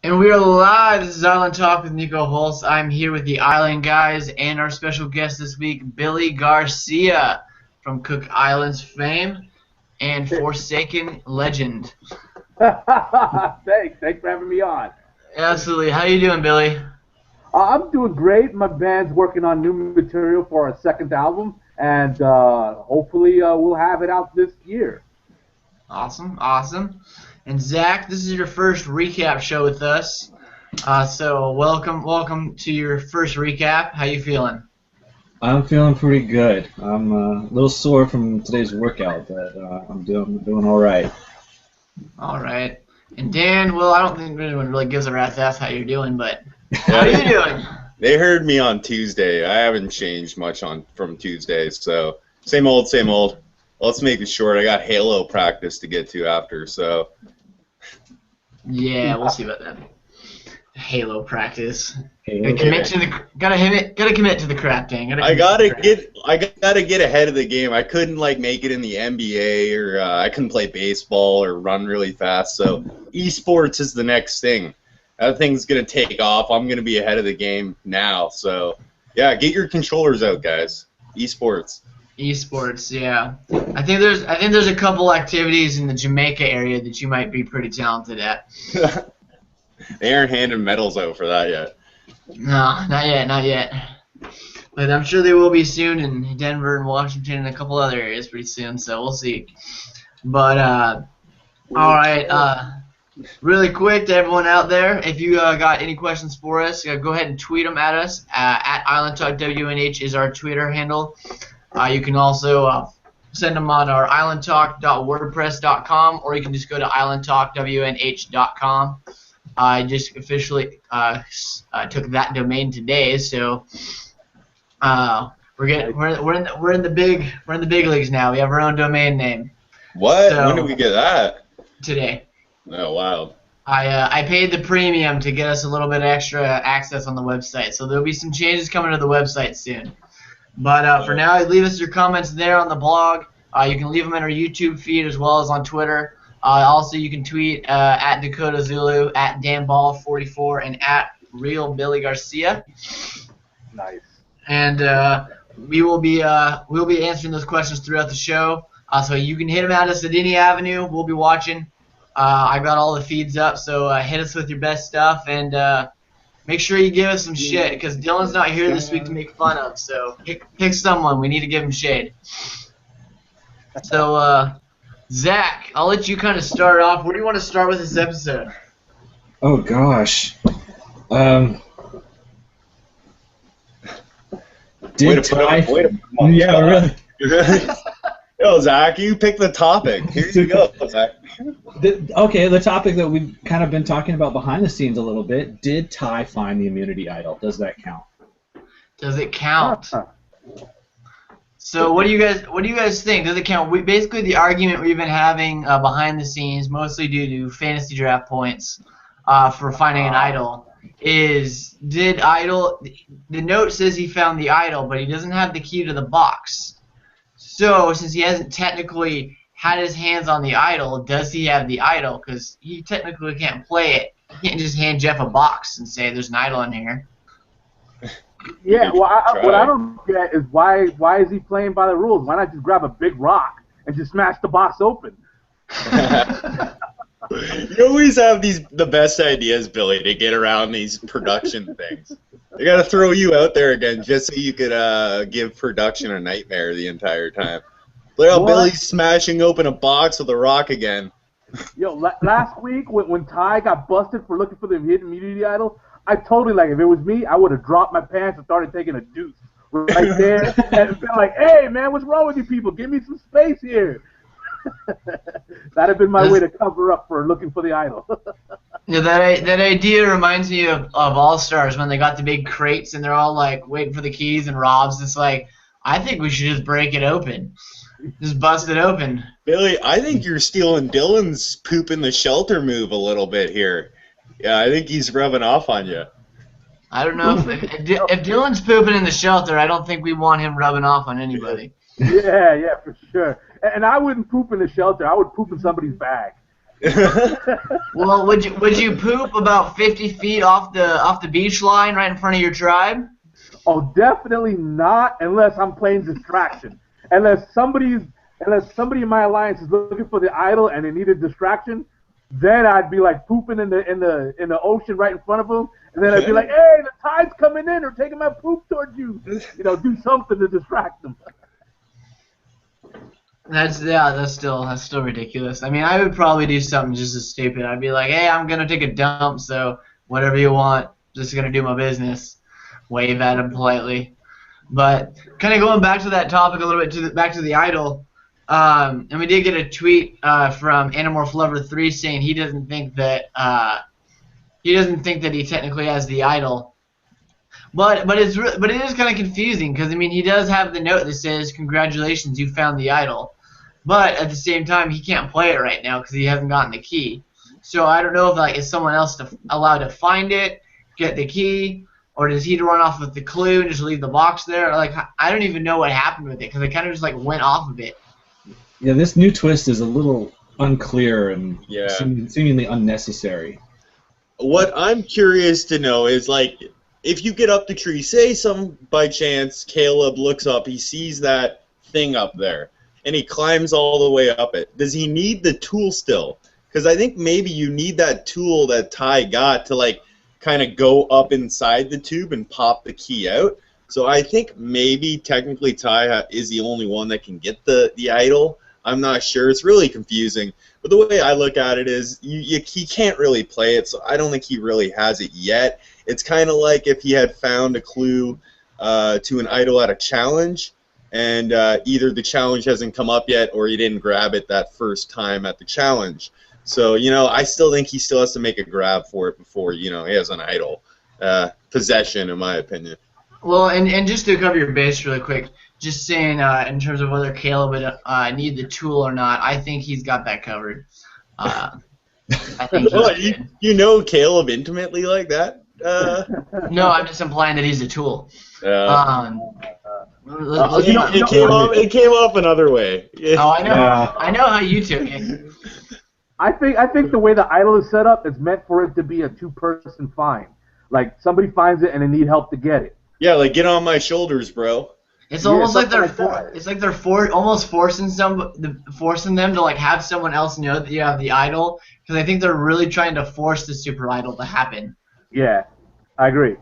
And we are live. This is Island Talk with Niko Holst. I'm here with the Island guys and our special guest this week, Billy Garcia from Cook Islands fame and Forsaken legend. Thanks for having me on. Absolutely. How you doing, Billy? I'm doing great. My band's working on new material for our second album, and hopefully we'll have it out this year. Awesome. And Zach, this is your first recap show with us. So welcome to your first recap. How you feeling? I'm feeling pretty good. I'm a little sore from today's workout, but I'm doing all right. All right. And Dan, well, I don't think anyone really gives a rat's ass how you're doing, but how are you doing? They heard me on Tuesday. I haven't changed much from Tuesday, so same old, same old. Let's make it short. I got Halo practice to get to after, so. Yeah, we'll see about that. Halo practice. Halo. Gotta commit to the crap, dang. I gotta get ahead of the game. I couldn't make it in the NBA, or I couldn't play baseball or run really fast. So esports is the next thing. That thing's gonna take off. I'm gonna be ahead of the game now. So yeah, get your controllers out, guys. Esports, yeah. I think there's a couple activities in the Jamaica area that you might be pretty talented at. They aren't handing medals out for that yet. No, not yet. But I'm sure they will be soon in Denver and Washington and a couple other areas pretty soon, so we'll see. But, alright, really quick to everyone out there, if you got any questions for us, go ahead and tweet them at us. At IslandTalkWNH is our Twitter handle. You can also send them on our islandtalk.wordpress.com, or you can just go to islandtalkwnh.com. I just officially took that domain today, so we're in the big leagues now. We have our own domain name. What? So, when did we get that? Today. Oh wow. I paid the premium to get us a little bit extra access on the website, so there'll be some changes coming to the website soon. But for now, leave us your comments there on the blog. You can leave them in our YouTube feed as well as on Twitter. Also, you can tweet at Dakota Zulu, at DanBall44, and at Real Billy Garcia. Nice. And we'll be answering those questions throughout the show. So you can hit them at us at any avenue. We'll be watching. I got all the feeds up, so hit us with your best stuff, and make sure you give us some shit, because Dylan's not here this week to make fun of. So pick someone. We need to give him shade. So. Zach, I'll let you kind of start off. Where do you want to start with this episode? Oh gosh. Way to put him on the spot. Really. Yo, Zach, you pick the topic. Here you go, Zach. The topic that we've kind of been talking about behind the scenes a little bit. Did Ty find the immunity idol? Does that count? Does it count? So what do you guys think? Does it count? Basically, the argument we've been having behind the scenes, mostly due to fantasy draft points for finding an idol, is the note says he found the idol, but he doesn't have the key to the box. So since he hasn't technically had his hands on the idol, does he have the idol? Because he technically can't play it. He can't just hand Jeff a box and say there's an idol in here. Yeah, well, what I don't get is why is he playing by the rules? Why not just grab a big rock and just smash the box open? You always have the best ideas, Billy, to get around these production things. They got to throw you out there again just so you could give production a nightmare the entire time. Look how Billy's smashing open a box with a rock again. Yo, last week when Ty got busted for looking for the hidden immunity idol, I totally, if it was me, I would have dropped my pants and started taking a deuce right there and been like, hey, man, what's wrong with you people? Give me some space here. That'd have been my way to cover up for looking for the idol. Yeah, that idea reminds me of All-Stars when they got the big crates and they're all, waiting for the keys and Rob's. It's like, I think we should just break it open. Just bust it open. Billy, I think you're stealing Dylan's poop in the shelter move a little bit here. Yeah, I think he's rubbing off on you. I don't know if Dylan's pooping in the shelter, I don't think we want him rubbing off on anybody. Yeah, for sure. And I wouldn't poop in the shelter. I would poop in somebody's bag. Well, would you poop about 50 feet off the beach line right in front of your tribe? Oh, definitely not unless I'm playing distraction. Unless somebody in my alliance is looking for the idol and they need a distraction, then I'd be like pooping in the ocean right in front of them, and then I'd be like, "Hey, the tide's coming in, or taking my poop towards you." You know, do something to distract them. That's still ridiculous. I mean, I would probably do something just as stupid. I'd be like, "Hey, I'm gonna take a dump, so whatever you want, just gonna do my business." Wave at him politely. But kind of going back to that topic a little bit, back to the idol, and we did get a tweet from Animorph Lover 3 saying he doesn't think that he technically has the idol. But it is kind of confusing because I mean he does have the note that says congratulations, you found the idol. But at the same time, he can't play it right now because he hasn't gotten the key. So I don't know if is someone else allowed to find it, get the key, or does he run off with the clue and just leave the box there? Or, I don't even know what happened with it because it kind of just went off of it. Yeah, this new twist is a little unclear and Yeah. seemingly unnecessary. What I'm curious to know is if you get up the tree, say by chance Caleb looks up, he sees that thing up there, and he climbs all the way up it. Does he need the tool still? Because I think maybe you need that tool that Ty got to kind of go up inside the tube and pop the key out. So I think maybe technically Ty is the only one that can get the idol. I'm not sure. It's really confusing. But the way I look at it is he can't really play it, so I don't think he really has it yet. It's kind of like if he had found a clue to an idol at a challenge, and either the challenge hasn't come up yet or he didn't grab it that first time at the challenge. So, I still think he still has to make a grab for it before, he has an idol possession, in my opinion. Well, and just to cover your base really quick, just saying in terms of whether Caleb would need the tool or not, I think he's got that covered. I think you know Caleb intimately like that? No, I'm just implying that he's a tool. It came off another way. Oh, I know. Yeah. I know how you took it. I think the way the idol is set up is meant for it to be a two-person find. Like somebody finds it and they need help to get it. Yeah, get on my shoulders, bro. It's almost like they're that. almost forcing them to have someone else know that you have the idol, because I think they're really trying to force the super idol to happen. Yeah, I agree.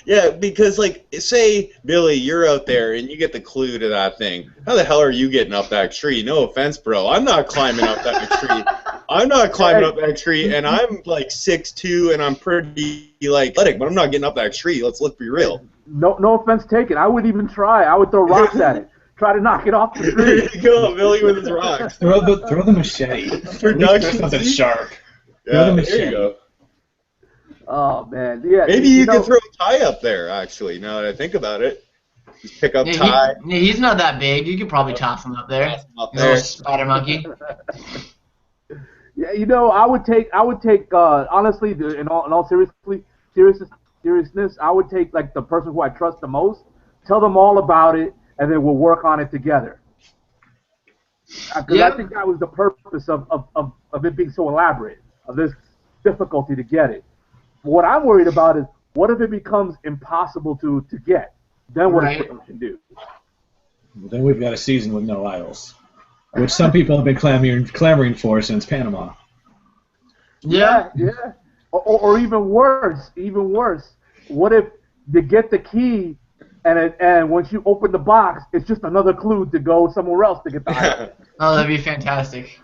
Yeah, because say Billy, you're out there and you get the clue to that thing. How the hell are you getting up that tree? No offense, bro. I'm not climbing up that tree. I'm not climbing up that tree, and I'm 6'2", and I'm pretty athletic, but I'm not getting up that tree. Let's be real. No offense taken. I wouldn't even try. I would throw rocks at it. Try to knock it off the tree. There you go, Billy with his rocks. Throw the machete. Production. Something sharp. Yeah, there you go. Oh man, yeah. Maybe you could throw Ty up there. Actually, now that I think about it, just pick up Ty. He's not that big. You could probably toss him up there. Little spider monkey. Yeah, I would take honestly, in all seriousness, I would take the person who I trust the most, tell them all about it, and then we'll work on it together. Because I think that was the purpose of it being so elaborate, of this difficulty to get it. What I'm worried about is, what if it becomes impossible to get? Then what does production do? Then we've got a season with no idols, which some people have been clamoring for since Panama. Yeah. Or even worse. What if they get the key, and once you open the box, it's just another clue to go somewhere else to get the idol? Oh, that'd be fantastic.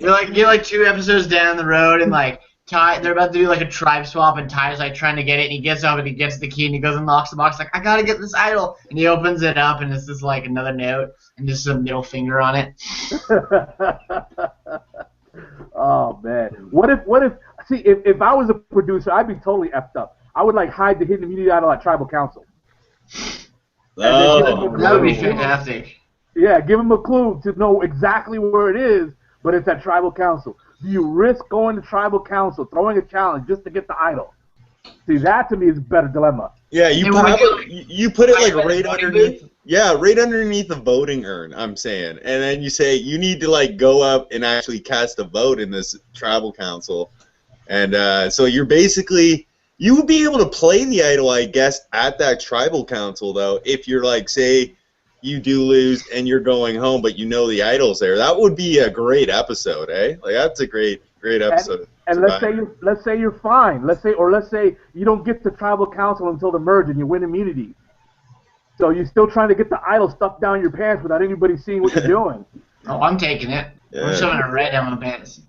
You're 2 episodes down the road, and Ty, they're about to do a tribe swap, and Ty's trying to get it, and he gets up and he gets the key, and he goes and unlocks the box, I gotta get this idol, and he opens it up, and it's just another note, and just a middle finger on it. Oh man, what if? See, if I was a producer, I'd be totally effed up. I would hide the hidden immunity idol at tribal council. That would be fantastic. Yeah, give him a clue to know exactly where it is, but it's at tribal council. Do you risk going to tribal council, throwing a challenge just to get the idol? See, that to me is a better dilemma. Yeah, you put it like right voting underneath. booth? Yeah, right underneath the voting urn. I'm saying, and then you say you need to like go up and actually cast a vote in this tribal council, and so you're basically you would be able to play the idol, I guess, at that tribal council though. If you're like, say, you do lose and you're going home, but you know the idol's there, that would be a great episode, eh? Like that's a great episode. And let's say you're fine. Let's say you don't get the tribal council until the merge and you win immunity. So you're still trying to get the idol stuffed down your pants without anybody seeing what you're doing. Oh, I'm taking it. Yeah. I'm shoving a red down my pants.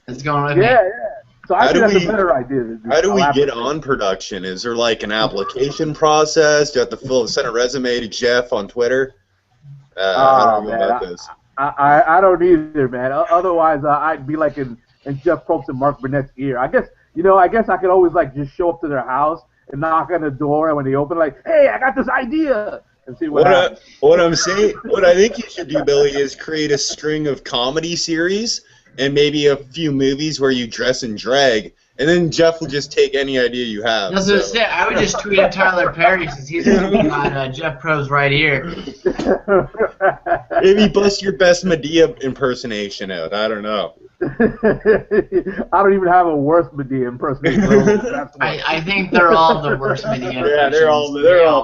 It's going with Yeah, me. yeah. So I think that's a better idea. How do we get on production? Is there like an application process? Do you have to send a resume to Jeff on Twitter? I don't know about this. I don't either, man. Otherwise, I'd be like in Jeff Probst and Mark Burnett's ear. I guess I could always like just show up to their house and knock on the door, and when they open, like, hey, I got this idea, and see what happens. What I'm saying, what I think you should do, Billy, is create a string of comedy series and maybe a few movies where you dress in drag, and then Jeff will just take any idea you have. That's what I said. I would just tweet at Tyler Perry since he's going to be on Jeff Probst's right ear. Maybe bust your best Medea impersonation out. I don't know. I don't even have a worse Medea impersonation. I think they're all the worst Medea. Yeah, they're all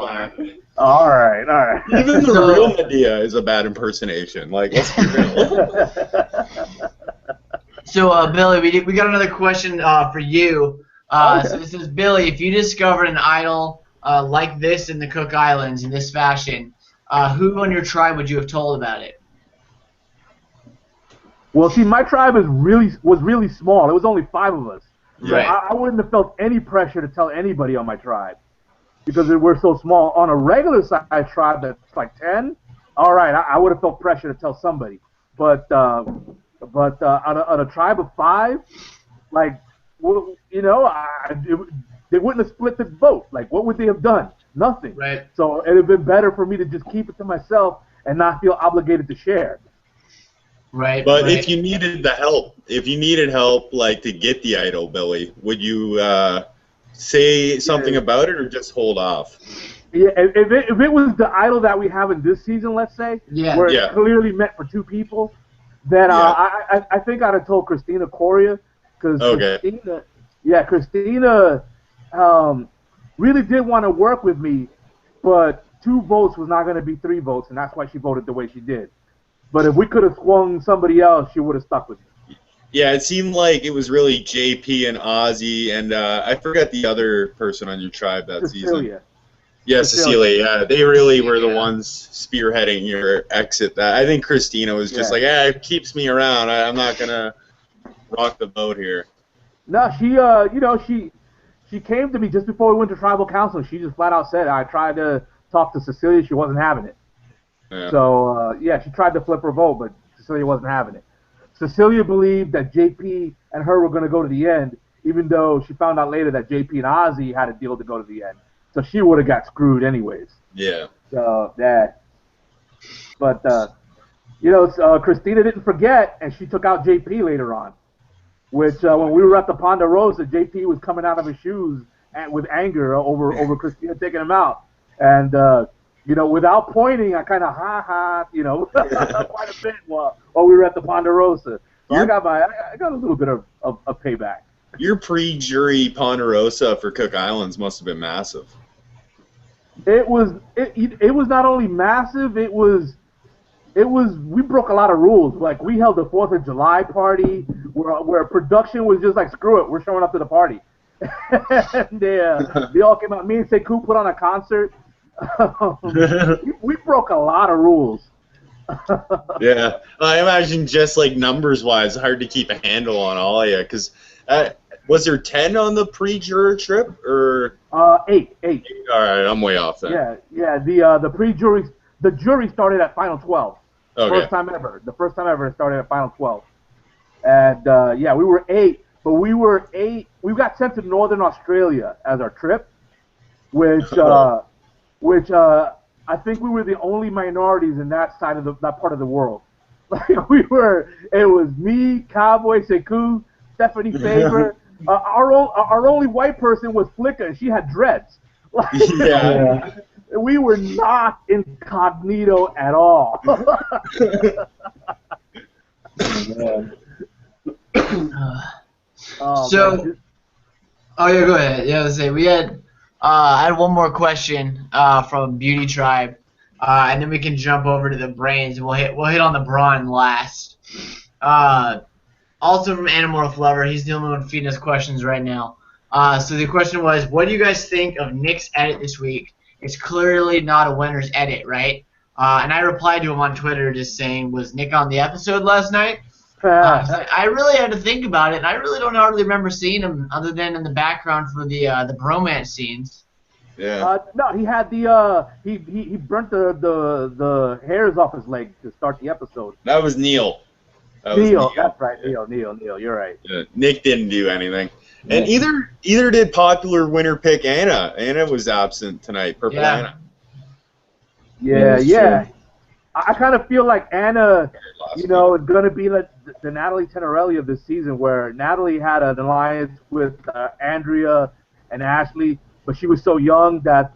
bad. All right. Even the real Medea is a bad impersonation. Like, let's be real. So, Billy, we got another question for you. So it says, Billy, if you discovered an idol like this in the Cook Islands in this fashion, who on your tribe would you have told about it? Well, see, my tribe was really small. It was only 5 of us. So Right. I wouldn't have felt any pressure to tell anybody on my tribe because we're so small. On a regular size tribe that's like 10, all right, I would have felt pressure to tell somebody. But on a tribe of 5, like, well, you know, they wouldn't have split the vote. Like, what would they have done? Nothing. Right. So it would have been better for me to just keep it to myself and not feel obligated to share. Right. But right. if you needed help, like to get the idol, Billy, would you say something about it or just hold off? Yeah, if it was the idol that we have in this season, let's say, where it's clearly meant for 2 people, then I think I'd have told Christina Coria, because Christina really did want to work with me, but 2 votes was not going to be 3 votes, and that's why she voted the way she did. But if we could have swung somebody else, she would have stuck with me. Yeah, it seemed like it was really JP and Ozzy, and I forgot the other person on your tribe that season. Yeah, Cecilia. Yeah, they really were the ones spearheading your exit. That I think Christina was just like, it keeps me around. I'm not gonna rock the boat here. No, she came to me just before we went to tribal council. She just flat out said, I tried to talk to Cecilia, she wasn't having it. Yeah. So she tried to flip her vote, but Cecilia wasn't having it. Cecilia believed that JP and her were going to go to the end, even though she found out later that JP and Ozzy had a deal to go to the end. So she would have got screwed anyways. Yeah. So, But, Christina didn't forget, and she took out JP later on, which when we were at the Ponderosa, JP was coming out of his shoes with anger over Christina taking him out. And, without pointing, I kind of quite a bit while we were at the Ponderosa. So I got a little bit of payback. Your pre-jury Ponderosa for Cook Islands must have been massive. It was not only massive, it was we broke a lot of rules. Like, we held the 4th of July party where production was just like, screw it, we're showing up to the party. And they all came out. Me and Sekou put on a concert. We broke a lot of rules. Yeah, I imagine just like numbers-wise, hard to keep a handle on all of you. Because was there 10 on the pre-juror trip or 8? All right, I'm way off then. Yeah. The jury started at final 12. Okay. First time ever. The first time ever it started at final 12. And we were 8, but we We got sent to Northern Australia as our trip, which I think we were the only minorities in that side of that part of the world. Like, it was me, Cowboy, Sekou, Stephanie Faber, Our only white person was Flicka, and she had dreads. Like, Yeah. we were not incognito at all. So, man. oh yeah, go ahead. Yeah, let's say we had. I had one more question from Beauty Tribe, and then we can jump over to the brains, and we'll hit on the Brawn last. Also from Animorph Lover, he's the only one feeding us questions right now. So the question was, what do you guys think of Nick's edit this week? It's clearly not a winner's edit, right? And I replied to him on Twitter just saying, was Nick on the episode last night? I really had to think about it, and I really don't hardly remember seeing him other than in the background for the bromance scenes. Yeah. No, he had the he burnt the hairs off his leg to start the episode. That was Neil. Neil, that's right. Neil, you're right. Yeah, Nick didn't do anything. And either did popular winner pick Anna. Anna was absent tonight. Purple Anna. Yeah. I kind of feel like Anna, is going to be like the Natalie Tenorelli of this season, where Natalie had an alliance with Andrea and Ashley, but she was so young that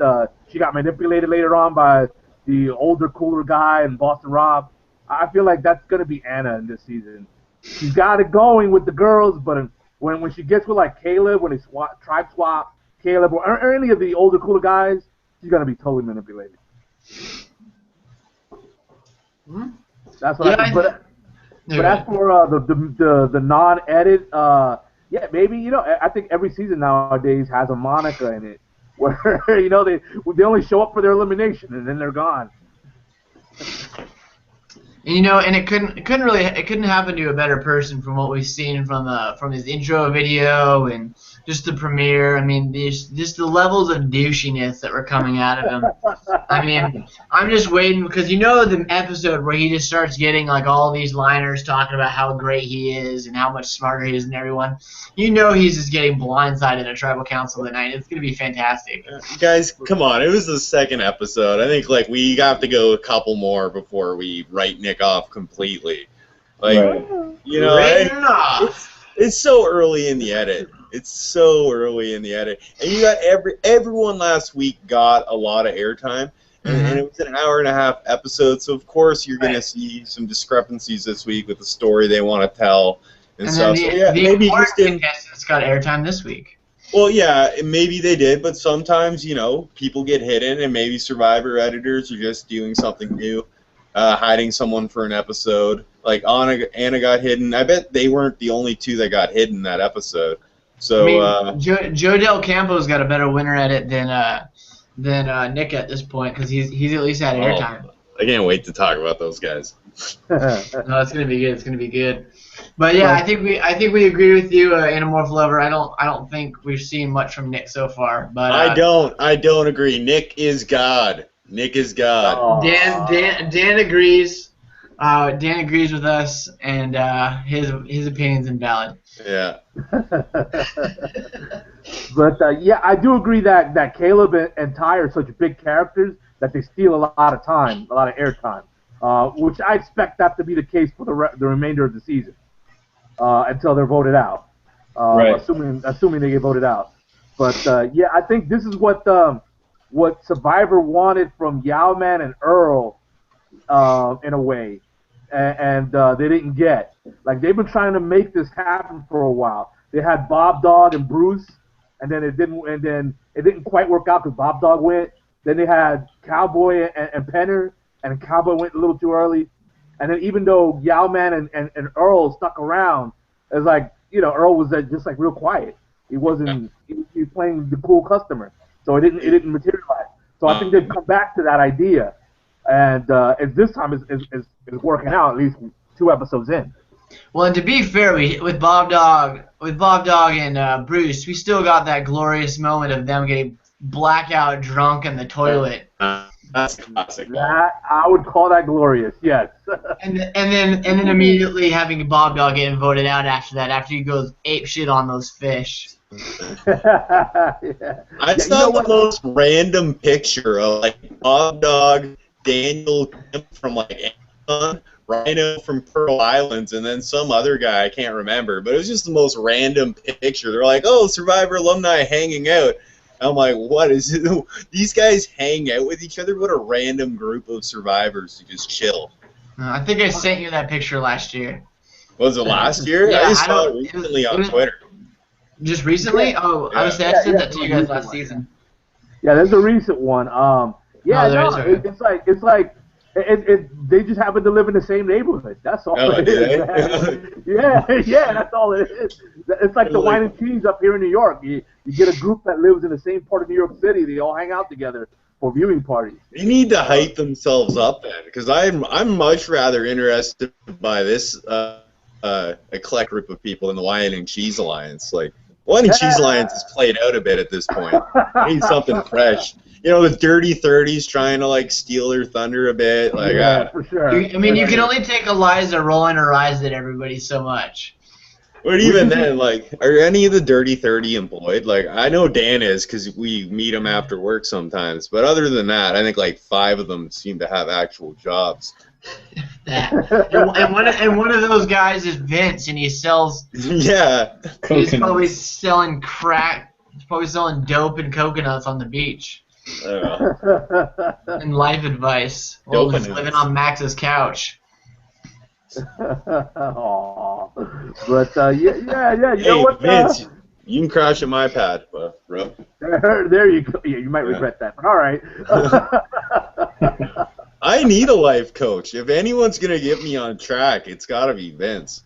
she got manipulated later on by the older, cooler guy and Boston Rob. I feel like that's going to be Anna in this season. She's got it going with the girls, but when she gets with like Caleb, when they tribe swap Caleb or any of the older, cooler guys, she's going to be totally manipulated. That's what I think. But as for the non-edit, maybe I think every season nowadays has a Monica in it, where they only show up for their elimination and then they're gone. And it couldn't happen to a better person from what we've seen from his intro video and just the premiere. I mean, just the levels of douchiness that were coming out of him. I mean, I'm just waiting because the episode where he just starts getting like all these liners talking about how great he is and how much smarter he is than everyone. He's just getting blindsided at Tribal Council tonight. It's gonna be fantastic. Guys, come on! It was the second episode. I think we have to go a couple more before we write Nick off completely. It's so early in the edit. It's so early in the edit, and you got everyone last week got a lot of airtime, and it was an hour-and-a-half episode. So of course you're gonna see some discrepancies this week with the story they want to tell and stuff. Maybe contestants got airtime this week. Well, yeah, maybe they did, but sometimes people get hidden, and maybe Survivor editors are just doing something new. Hiding someone for an episode. Like Anna got hidden. I bet they weren't the only two that got hidden that episode. So Joe Del Campo's got a better winner edit than Nick at this point because he's at least had airtime. I can't wait to talk about those guys. No, it's gonna be good. It's gonna be good. But yeah, I think we agree with you, Animorph Lover. I don't think we've seen much from Nick so far. But I don't agree. Nick is God. Nick is God. Dan agrees. Dan agrees with us, and his opinion's invalid. Yeah. But I do agree that Caleb and Ty are such big characters that they steal a lot of time, a lot of airtime, which I expect that to be the case for the remainder of the season until they're voted out. Assuming they get voted out. But I think this is what Survivor wanted from Yowman and Earl in a way, and they didn't get. Like, they've been trying to make this happen for a while. They had Bob Dog and Bruce, and then it didn't quite work out because Bob Dog went. Then they had Cowboy and Penner, and Cowboy went a little too early. And then even though Yowman and Earl stuck around, it's like, Earl was just like real quiet. He wasn't. He was playing the cool customer. So it didn't materialize. So I think they've come back to that idea, and this time is working out. At least 2 episodes in. Well, and to be fair, with Bob Dog and Bruce, we still got that glorious moment of them getting blackout drunk in the toilet. That's classic. That I would call that glorious. Yes. and then immediately having Bob Dog getting voted out after he goes ape shit on those fish. I saw the most random picture of Bob Dog, Daniel Kemp from Amazon Rhino from Pearl Islands, and then some other guy, I can't remember, but it was just the most random picture. They're like, oh, Survivor alumni hanging out. I'm like, what is it? These guys hang out with each other? What a random group of survivors who just chill. I think I sent you that picture last year. Was it last year? Yeah, I just saw it recently on Twitter. Just recently? Yeah. Oh, Yeah. I sent that to you guys last season. Yeah, there's a recent one. Yeah, there no, is already. it's like they just happen to live in the same neighborhood. That's all Oh, it do is, they? man. Yeah, that's all it is. It's like the wine and cheese up here in New York. You get a group that lives in the same part of New York City. They all hang out together for viewing parties. They need to hype themselves up then, because I'm much rather interested by this eclectic group of people than the Wine and Cheese Alliance. Like, Wine and Cheese Alliance has played out a bit at this point. I need something fresh. You know, the Dirty 30s trying to like steal their thunder a bit. Like, Yeah, for sure. You can only take Eliza rolling her eyes at everybody so much. But even then, like, are any of the Dirty 30 employed? Like, I know Dan is because we meet him after work sometimes. But other than that, I think like 5 of them seem to have actual jobs. That. and one of those guys is Vince, and he sells. Yeah. He's probably selling crack. He's probably selling dope and coconuts on the beach. And life advice. While he's living on Max's couch. Aww. But yeah. You Hey, know what? Vince, you can crash at my pad, bro. There you go. Yeah, you might regret that, but all right. I need a life coach. If anyone's gonna get me on track, it's gotta be Vince.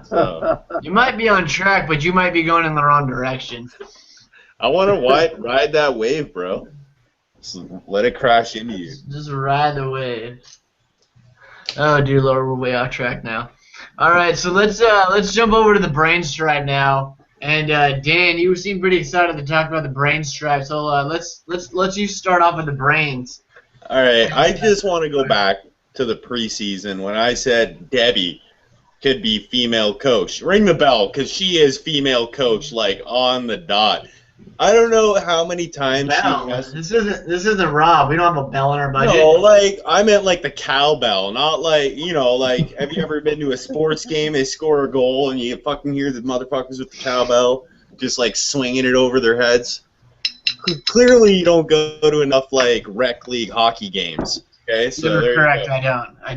So You might be on track, but you might be going in the wrong direction. I want to ride that wave, bro. Just let it crash into you. Just ride the wave. Oh dear Lord, we're way off track now. All right, so let's jump over to the brain stripe now. And Dan, you seem pretty excited to talk about the brain stripe. So let's you start off with the brains. All right, I just want to go back to the preseason when I said Debbie could be female coach. Ring the bell, because she is female coach, like on the dot. I don't know how many times Bell. she has. This isn't Rob. We don't have a bell in our budget. No, like I meant like the cowbell, not like like have you ever been to a sports game? They score a goal and you fucking hear the motherfuckers with the cowbell just like swinging it over their heads. Clearly, you don't go to enough like rec league hockey games. Okay, so You're there correct. you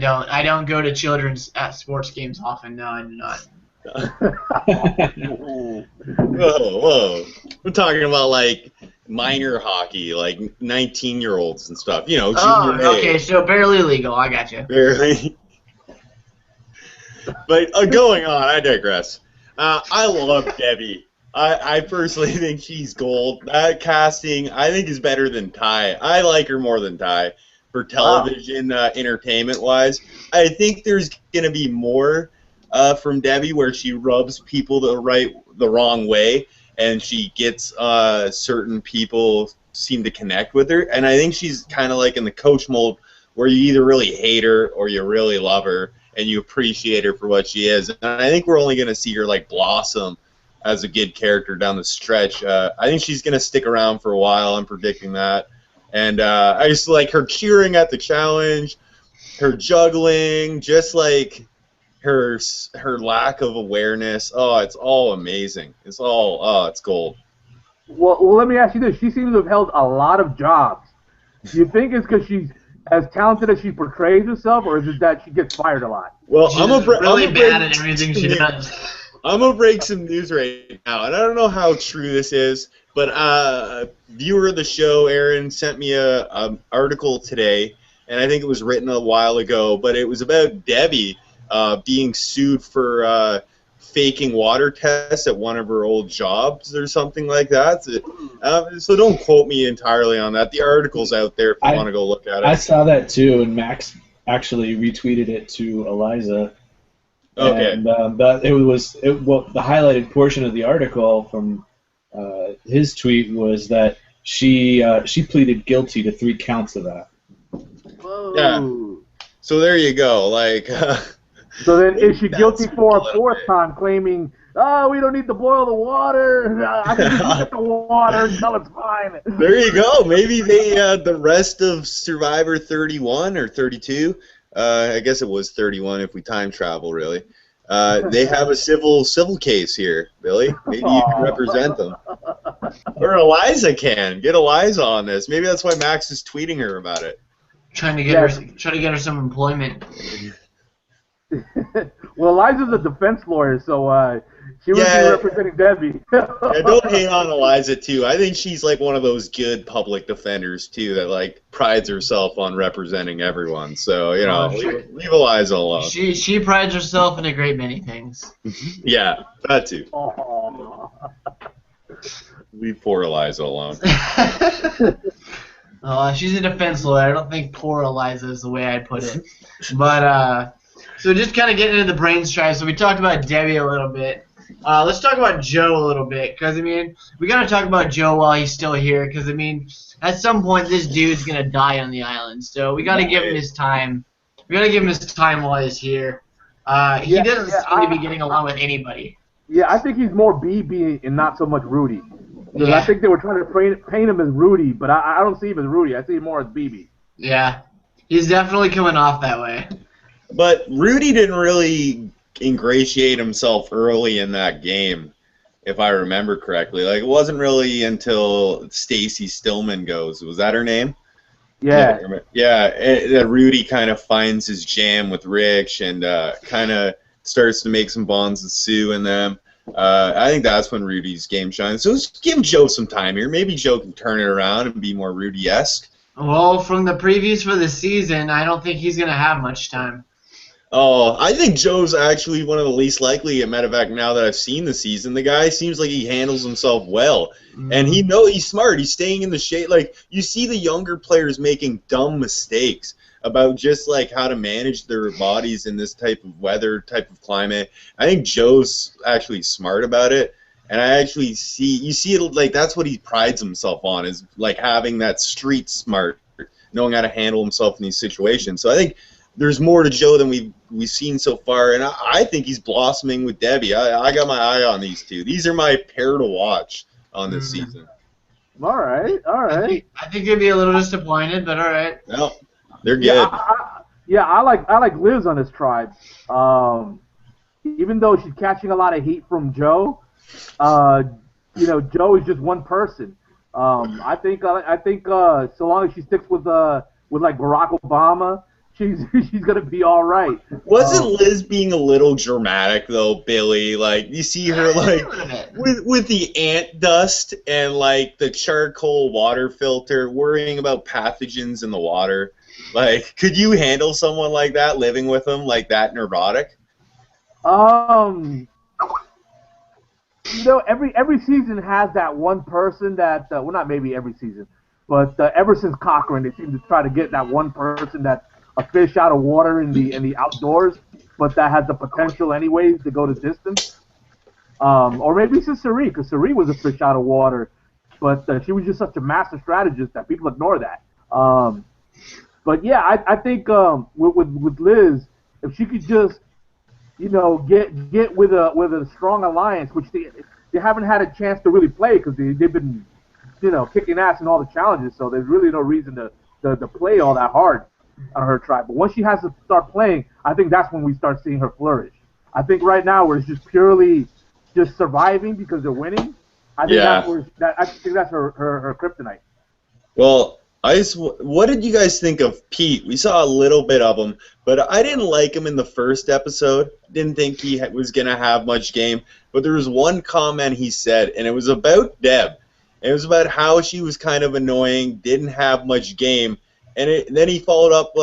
go. I don't go to children's sports games often. No, I do not. Whoa. We're talking about like minor hockey, like 19-year-olds and stuff. Junior A. Okay, so barely legal. I got you. Barely. But going on, I digress. I love Debbie. I personally think she's gold. That casting, I think, is better than Ty. I like her more than Ty for television entertainment-wise. I think there's going to be more from Debbie where she rubs people the wrong way, and she gets certain people seem to connect with her. And I think she's kind of like in the coach mold where you either really hate her or you really love her and you appreciate her for what she is. And I think we're only going to see her like blossom as a good character down the stretch. I think she's going to stick around for a while. I'm predicting that. And I just like her cheering at the challenge, her juggling, just like her lack of awareness. Oh, it's all amazing. It's gold. Well, let me ask you this. She seems to have held a lot of jobs. Do you think it's because she's as talented as she portrays herself, or is it that she gets fired a lot? Well, She's really bad at everything she does. I'm going to break some news right now, and I don't know how true this is, but a viewer of the show, Aaron, sent me an article today, and I think it was written a while ago, but it was about Debbie being sued for faking water tests at one of her old jobs or something like that. So don't quote me entirely on that. The article's out there if you want to go look at it. I saw that too, and Max actually retweeted it to Eliza. Okay. And the highlighted portion of the article from his tweet was that she pleaded guilty to 3 counts of that. Whoa. Yeah. So there you go. Like. So then, is she guilty for a 4th time, claiming, we don't need to boil the water. I can just look at the water until it's fine. There you go. Maybe the rest of Survivor 31 or 32 I guess it was 31 if we time travel, really. They have a civil case here, Billy. Maybe you can represent them. Or Eliza can. Get Eliza on this. Maybe that's why Max is tweeting her about it. Trying to get her some employment. Well, Eliza's a defense lawyer, so she would be representing Debbie. Yeah, don't hate on Eliza too. I think she's like one of those good public defenders too that like prides herself on representing everyone. So leave Eliza alone. She prides herself in a great many things. Yeah, that too. Oh. Leave poor Eliza alone. She's a defense lawyer. I don't think poor Eliza is the way I'd put it. But so just kind of getting into the brain strife. So we talked about Debbie a little bit. Let's talk about Joe a little bit, because, I mean, we got to talk about Joe while he's still here, because, I mean, at some point this dude's going to die on the island, so we got to give him his time. We got to give him his time while he's here. He doesn't seem to be getting along with anybody. Yeah, I think he's more BB and not so much Rudy. Yeah. I think they were trying to paint him as Rudy, but I don't see him as Rudy. I see him more as BB. Yeah, he's definitely coming off that way. But Rudy didn't really ingratiate himself early in that game, if I remember correctly. Like, it wasn't really until Stacy Stillman goes. Was that her name? Yeah. That Rudy kind of finds his jam with Rich and kind of starts to make some bonds with Sue and them. I think that's when Rudy's game shines. So let's give Joe some time here. Maybe Joe can turn it around and be more Rudy-esque. Well, from the previews for the season, I don't think he's going to have much time. Oh, I think Joe's actually one of the least likely at Medevac now that I've seen the season. The guy seems like he handles himself well. And he's smart. He's staying in the shade. Like, you see the younger players making dumb mistakes about just, like, how to manage their bodies in this type of weather, type of climate. I think Joe's actually smart about it. And I actually you see it, like, that's what he prides himself on, is, like, having that street smart, knowing how to handle himself in these situations. So I think there's more to Joe than we've seen so far, and I think he's blossoming with Debbie. I got my eye on these two. These are my pair to watch on this season. All right. I think you'd be a little disappointed, but all right. No, they're good. I like Liz on this tribe. Even though she's catching a lot of heat from Joe, Joe is just one person. I think so long as she sticks with like Barack Obama, she's gonna be all right. Wasn't Liz being a little dramatic though, Billy? Like, you see her like with the ant dust and like the charcoal water filter, worrying about pathogens in the water. Like, could you handle someone like that, living with them like that, neurotic? Every season has that one person that well, not maybe every season, but ever since Cochrane, they seem to try to get that one person that's a fish out of water in the outdoors, but that has the potential anyways to go the distance. Or maybe it's Sari, because Sari was a fish out of water, but she was just such a master strategist that people ignore that. But yeah, I think with Liz, if she could just get with a strong alliance, which they haven't had a chance to really play because they've been kicking ass in all the challenges, so there's really no reason to play all that hard on her tribe. But once she has to start playing, I think that's when we start seeing her flourish. I think right now where it's just purely just surviving because they're winning. I think that's her kryptonite. Well, what did you guys think of Pete? We saw a little bit of him, but I didn't like him in the first episode. Didn't think he was going to have much game. But there was one comment he said, and it was about Deb. It was about how she was kind of annoying, didn't have much game. And then he followed up,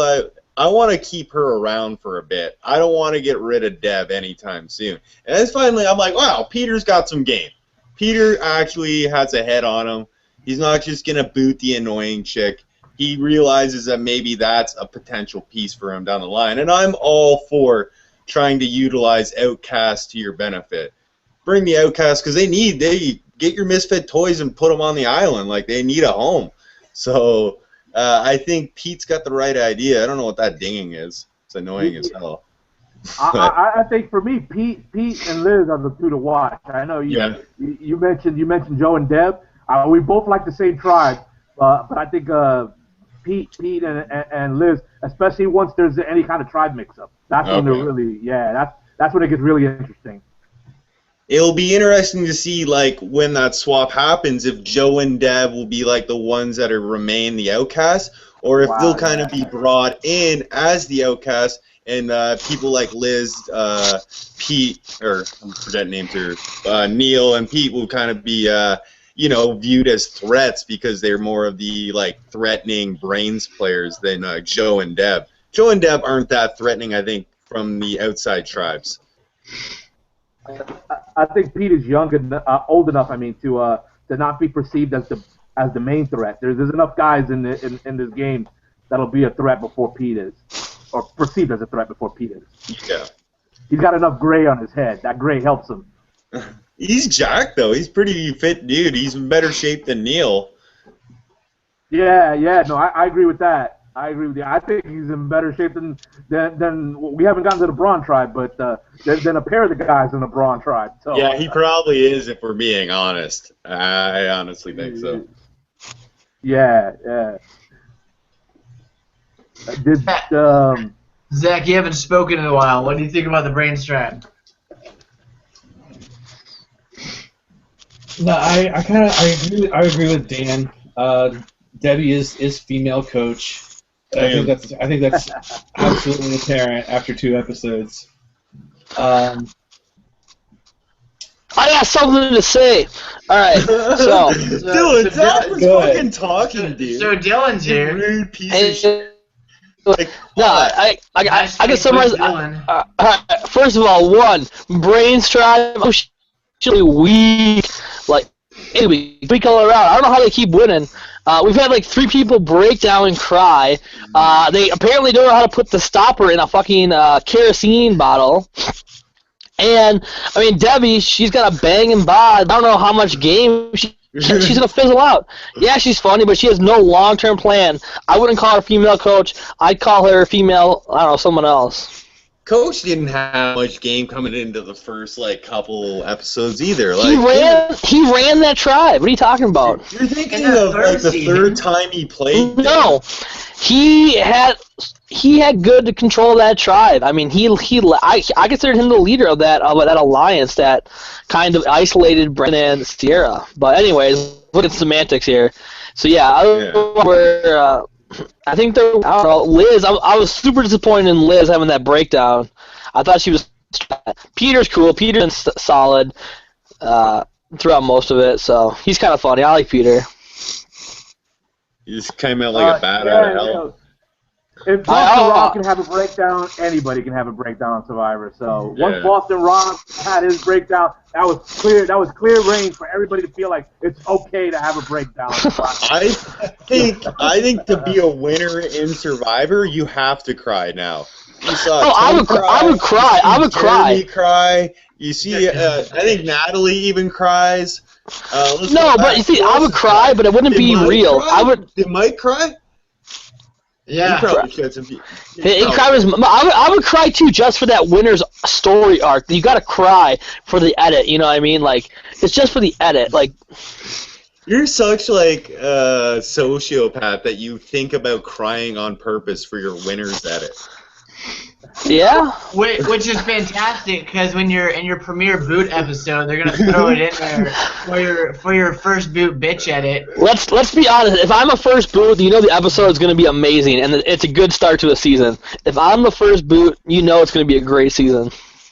I want to keep her around for a bit. I don't want to get rid of Deb anytime soon. And then finally, I'm like, wow, Peter's got some game. Peter actually has a head on him. He's not just going to boot the annoying chick. He realizes that maybe that's a potential piece for him down the line. And I'm all for trying to utilize Outcast to your benefit. Bring the Outcast, because they get your misfit toys and put them on the island. Like, they need a home. So I think Pete's got the right idea. I don't know what that dinging is. It's annoying as hell. I think for me, Pete and Liz are the two to watch. I know you mentioned Joe and Deb. We both like the same tribe, but I think Pete and Liz, especially once there's any kind of tribe mix-up. That's when they're really, that's when it gets really interesting. It'll be interesting to see, like, when that swap happens, if Joe and Deb will be, like, the ones that remain the outcasts, or if they'll kind of be brought in as the outcasts, and people like Liz, Pete, or I forget names here, Neil and Pete will kind of be, viewed as threats because they're more of the, like, threatening brains players than Joe and Deb. Joe and Deb aren't that threatening, I think, from the outside tribes. I think Pete is young and old enough. To not be perceived as the main threat. There's enough guys in this game that'll be a threat before Pete is, or perceived as a threat before Pete is. Yeah. He's got enough gray on his head. That gray helps him. He's jacked though. He's pretty fit, dude. He's in better shape than Neil. Yeah. No, I agree with that. I agree with you. I think he's in better shape than we haven't gotten to the Brawn tribe, but than a pair of the guys in the Brawn tribe. So. Yeah, he probably is, if we're being honest. I honestly think so. Yeah. Zach, you haven't spoken in a while. What do you think about the Brains tribe? No, I agree with Dan. Debbie is female coach. I think that's absolutely apparent after 2 episodes. I got something to say. All right, so Dylan, Zach was fucking talking, dude. So Dylan's here. Rude piece of shit. Like, I can summarize. First of all, Brains tribe actually weak, like we color out. I don't know how they keep winning. We've had like 3 people break down and cry. They apparently don't know how to put the stopper in a fucking kerosene bottle. And Debbie, she's got a banging bod. I don't know how much game she's gonna fizzle out. Yeah, she's funny, but she has no long-term plan. I wouldn't call her female coach. I'd call her female. I don't know, someone else. Coach didn't have much game coming into the first couple episodes either. He ran that tribe. What are you talking about? You're thinking of the third time he played. No, he had good control of that tribe. I considered him the leader of that alliance that kind of isolated Brennan and Sierra. But anyways, look at semantics here. So I think I don't know, Liz. I was super disappointed in Liz having that breakdown. I thought she was. Peter's cool. Peter's solid throughout most of it, so he's kind of funny. I like Peter. He just came out like a bat out of hell. If Boston Rock can have a breakdown, anybody can have a breakdown on Survivor. So once Boston Rock had his breakdown, that was clear. That was clear range for everybody to feel like it's okay to have a breakdown. I think to be a winner in Survivor, you have to cry now. You saw I would cry. I would cry. You see, I think Natalie even cries. But you see, I would cry, but it wouldn't be real. Did Mike cry? Yeah. He probably shed some people. I would cry too, just for that winner's story arc. You gotta cry for the edit. You know what I mean? Like, it's just for the edit. Like, you're such a sociopath that you think about crying on purpose for your winner's edit. Yeah. Which is fantastic, because when you're in your premiere boot episode, they're gonna throw it in there for your first boot bitch edit. Let's be honest. If I'm a first boot, you know the episode is gonna be amazing, and it's a good start to a season. If I'm the first boot, you know it's gonna be a great season.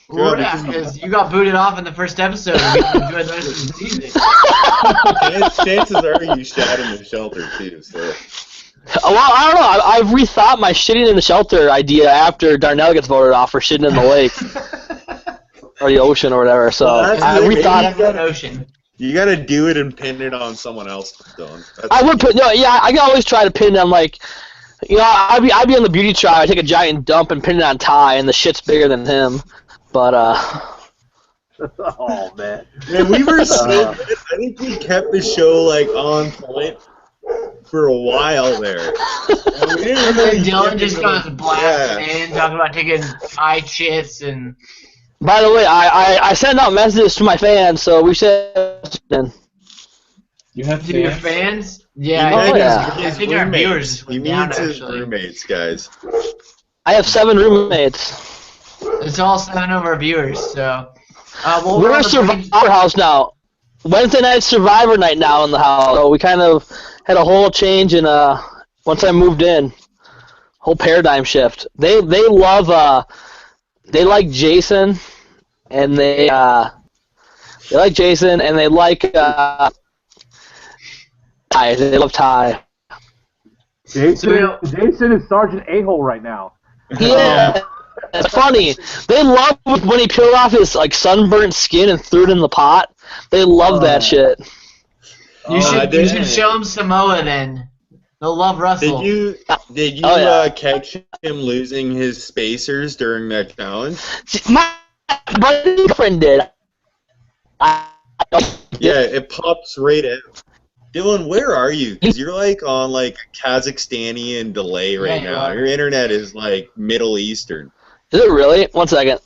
Well, yeah, because you got booted off in the first episode, and we can enjoy the rest of the season. Chances are you shat in the shelter too. So. Well, I don't know. I've rethought my shitting in the shelter idea after Darnell gets voted off for shitting in the lake or the ocean or whatever. So I rethought the ocean. You gotta do it and pin it on someone else, Dylan. I would put I can always try to pin them I'd be on the beauty trial. I take a giant dump and pin it on Ty, and the shit's bigger than him. But oh man. Man, we were so good. I think we kept the show on point for a while there. And Dylan just goes blasting in, talking about taking eye chits and. By the way, I send out messages to my fans, so we should. You have to your fans? Yeah, I think our viewers He went down, means his actually. roommates, guys. I have 7 roommates. It's all 7 of our viewers, so... We're in Survivor House now. Wednesday night Survivor night now in the house. So we kind of had a whole change in once I moved in. Whole paradigm shift. They love they like Jason, and they like Jason, and they like Ty. They love Ty. Jason is Sergeant A-hole right now. Yeah, it's funny. They love when he peeled off his like sunburnt skin and threw it in the pot. They love that shit. You should show them Samoa then. They'll love Russell. Did you catch him losing his spacers during that challenge? My friend did. Yeah, it pops right out. Dylan, where are you? Because you're like on like a Kazakhstanian delay right now. Your internet is like Middle Eastern. Is it really? 1 second.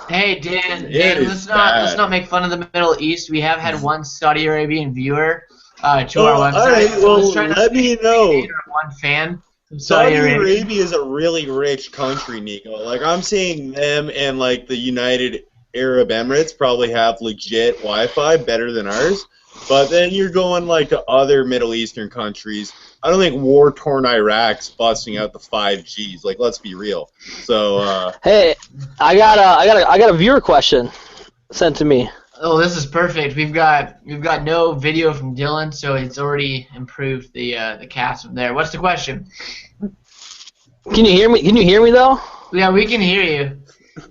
Hey Dan, let's not make fun of the Middle East. We have had one Saudi Arabian viewer to our website. All right, well, let me know. One fan. Saudi Arabia is a really rich country, Niko. Like I'm seeing them and like the United Arab Emirates probably have legit Wi-Fi better than ours. But then you're going like to other Middle Eastern countries. I don't think war-torn Iraq's busting out the 5Gs. Like, let's be real. So. Hey, I got a viewer question sent to me. Oh, this is perfect. We've got no video from Dylan, so it's already improved the cast from there. What's the question? Can you hear me? Can you hear me though? Yeah, we can hear you.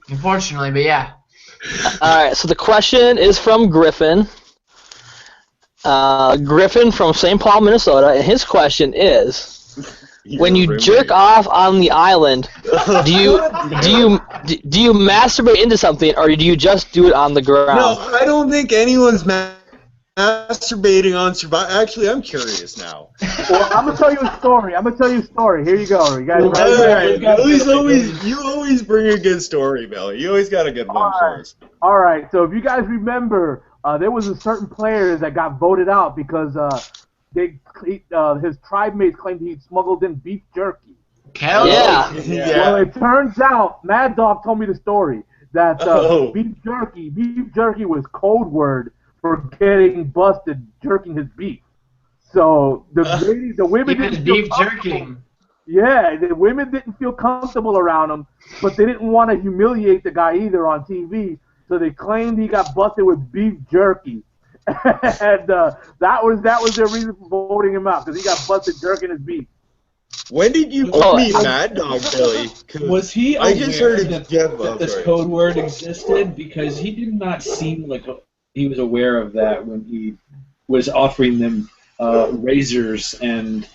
Unfortunately, but yeah. All right. So the question is from Griffin. Griffin from St. Paul, Minnesota, and his question is: when you jerk off on the island, do you masturbate into something, or do you just do it on the ground? No, I don't think anyone's masturbating on Survivor. Actually, I'm curious now. Well, I'm gonna tell you a story. Here you go. You guys ready? You always bring a good story, Bill. You always got a good one for us. All right. So if you guys remember. There was a certain player that got voted out because his tribe mates claimed he smuggled in beef jerky. Yeah. Well, it turns out, Mad Dog told me the story, that beef jerky was code word for getting busted jerking his beef. So the women didn't beef jerking. Yeah, the women didn't feel comfortable around him, but they didn't want to humiliate the guy either on TV. So they claimed he got busted with beef jerky, and that was their reason for voting him out, because he got busted jerking his beef. When did you meet Mad Dog, Billy? Was he aware that this sorry. code word existed? Because he did not seem like he was aware of that when he was offering them razors and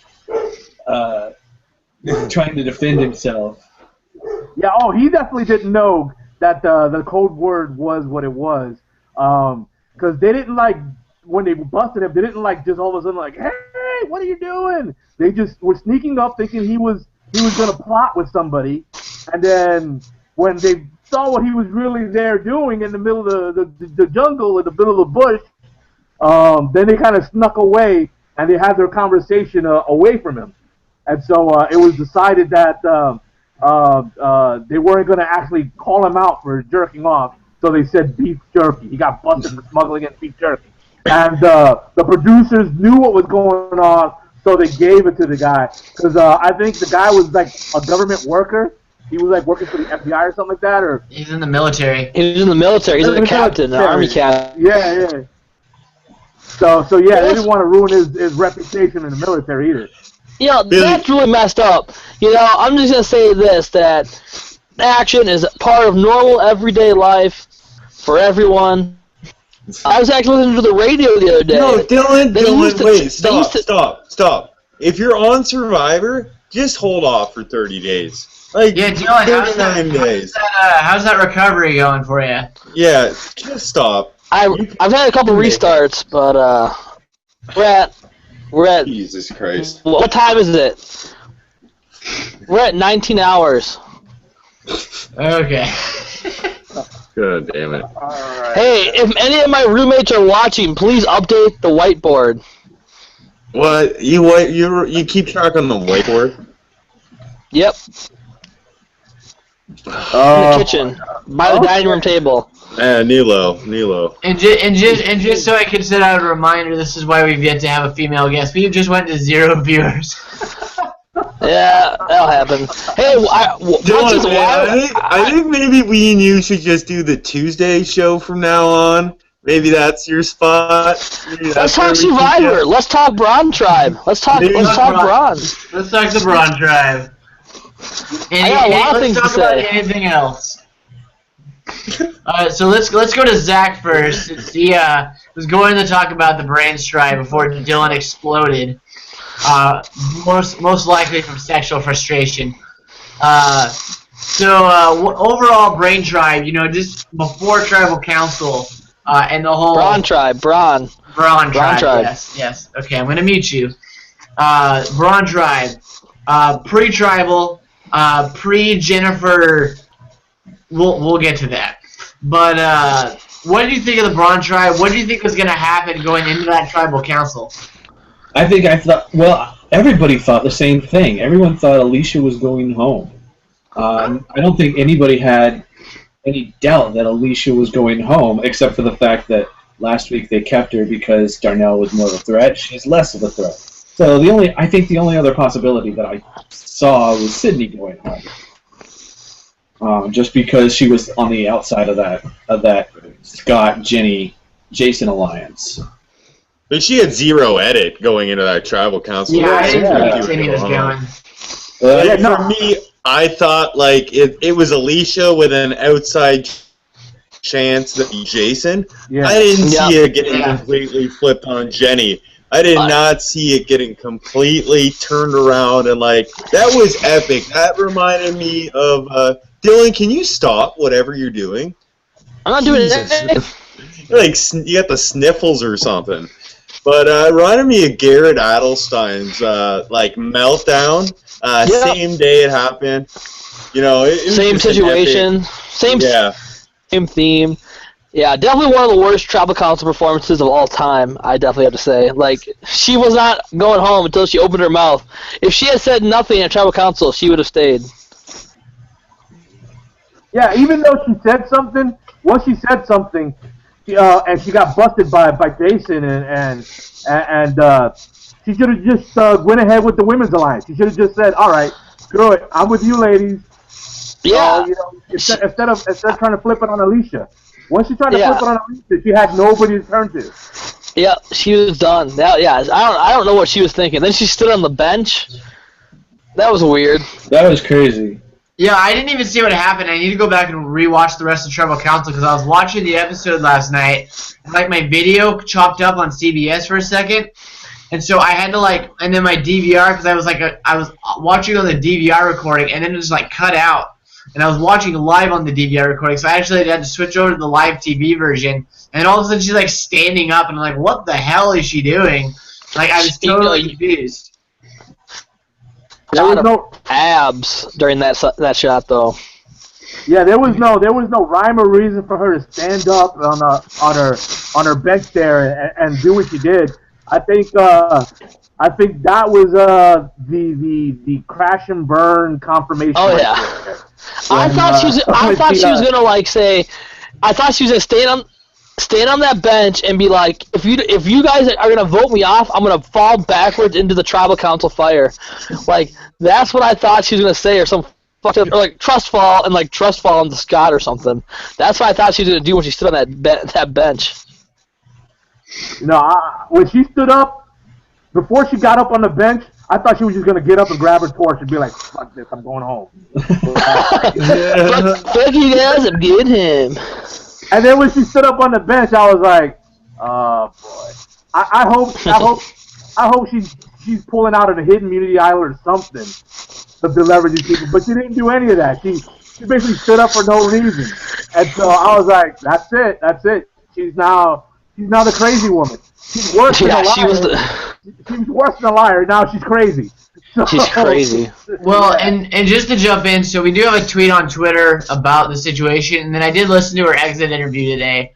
trying to defend himself. Yeah, he definitely didn't know that the code word was what it was, because they didn't like when they busted him. They didn't like just all of a sudden like, hey, what are you doing? They just were sneaking up, thinking he was gonna plot with somebody, and then when they saw what he was really there doing in the middle of the jungle, in the middle of the bush, then they kind of snuck away and they had their conversation away from him, and so it was decided that. They weren't going to actually call him out for jerking off, so they said beef jerky. He got busted for smuggling in beef jerky. And the producers knew what was going on, so they gave it to the guy. Because I think the guy was like a government worker. He was like working for the FBI or something like that. Or he's in the military. He's in the military. He's a captain, an army captain. Yeah. So yeah, they didn't want to ruin his reputation in the military either. Yeah, that's really messed up. I'm just going to say this, that action is part of normal everyday life for everyone. I was actually listening to the radio the other day. No, Dylan, wait, stop. If you're on Survivor, just hold off for 30 days. Like, yeah, Dylan, 39 days. How's that recovery going for you? Yeah, just stop. I've had a couple restarts, but we're at Jesus Christ. What time is it? We're at 19 hours. Okay. God damn it. Right. Hey, if any of my roommates are watching, please update the whiteboard. What you keep track on the whiteboard? Yep. In the kitchen, by the dining room table. Nilo. And just so I can send out a reminder, this is why we've yet to have a female guest. We just went to 0 viewers. Yeah, that'll happen. Hey, I think maybe we and you should just do the Tuesday show from now on. Maybe that's your spot. Let's talk Survivor. Let's talk Brawn Tribe. Let's talk Brawn. Let's talk the Brawn Tribe. I got a lot of things to say. Let's talk about anything else. So let's go to Zach first. Since he was going to talk about the Brain Tribe before Dylan exploded. Most likely from sexual frustration. Overall, Brain Tribe, just before Tribal Council and the whole Brawn Tribe. Brawn Tribe. Yes. Okay, I'm gonna mute you. Brawn Tribe, pre-Tribal, pre-Jennifer. We'll get to that. But what did you think of the Brawn Tribe? What do you think was gonna happen going into that Tribal Council? I thought, well, everybody thought the same thing. Everyone thought Alicia was going home. I don't think anybody had any doubt that Alicia was going home, except for the fact that last week they kept her because Darnell was more of a threat. She's less of a threat. So I think the only other possibility that I saw was Sydney going home, just because she was on the outside of that Scott, Jenny, Jason alliance. But she had 0 edit going into that Tribal Council. Yeah, I didn't think Jenny was going. For me, I thought it was Alicia with an outside chance that be Jason. Yeah. I didn't see it getting completely flipped on Jenny. I did not see it getting completely turned around, and that was epic. That reminded me of Dylan. Can you stop whatever you're doing? I'm not doing anything. You got the sniffles or something. But it reminded me of Garrett Adelstein's meltdown. Same day it happened. It same situation, same theme. Yeah, definitely one of the worst Tribal Council performances of all time. I definitely have to say. She was not going home until she opened her mouth. If she had said nothing at Tribal Council, she would have stayed. Yeah, even though she said something, once she said something. And she got busted by Jason, and she should have just went ahead with the Women's Alliance. She should have just said, "All right, screw it, I'm with you, ladies." Yeah. Instead of trying to flip it on Alicia. Once she tried to flip it on Alicia, she had nobody to turn to. Yeah, she was done. I don't know what she was thinking. Then she stood on the bench. That was weird. That was crazy. Yeah, I didn't even see what happened. I need to go back and rewatch the rest of Tribal Council because I was watching the episode last night. And, my video chopped up on CBS for a second, and so I had to and then my DVR because I was watching on the DVR recording, and then it just cut out, and I was watching live on the DVR recording, so I actually had to switch over to the live TV version, and all of a sudden she's standing up, and I'm like, what the hell is she doing? I was totally confused. There was no abs during that shot, though. Yeah, there was no rhyme or reason for her to stand up on her bench there and do what she did. I think that was the crash and burn confirmation. Oh yeah, I thought she was gonna stand on that bench and be like, if you guys are gonna vote me off, I'm gonna fall backwards into the Tribal Council fire. That's what I thought she was gonna say, or some fucked up, or trust fall into Scott or something. That's what I thought she was gonna do when she stood on that bench. When she stood up, before she got up on the bench, I thought she was just gonna get up and grab her torch and be like, "Fuck this, I'm going home." Fuck you guys, I'm getting him. And then when she stood up on the bench, I was like, "Oh boy." I hope she's pulling out of the hidden immunity idol or something to leverage these people. But she didn't do any of that. She basically stood up for no reason. And so I was like, "That's it. She's now the crazy woman. She's worse than a liar. She was worse than a liar. Now she's crazy." She's crazy. Well, and just to jump in, so we do have a tweet on Twitter about the situation, and then I did listen to her exit interview today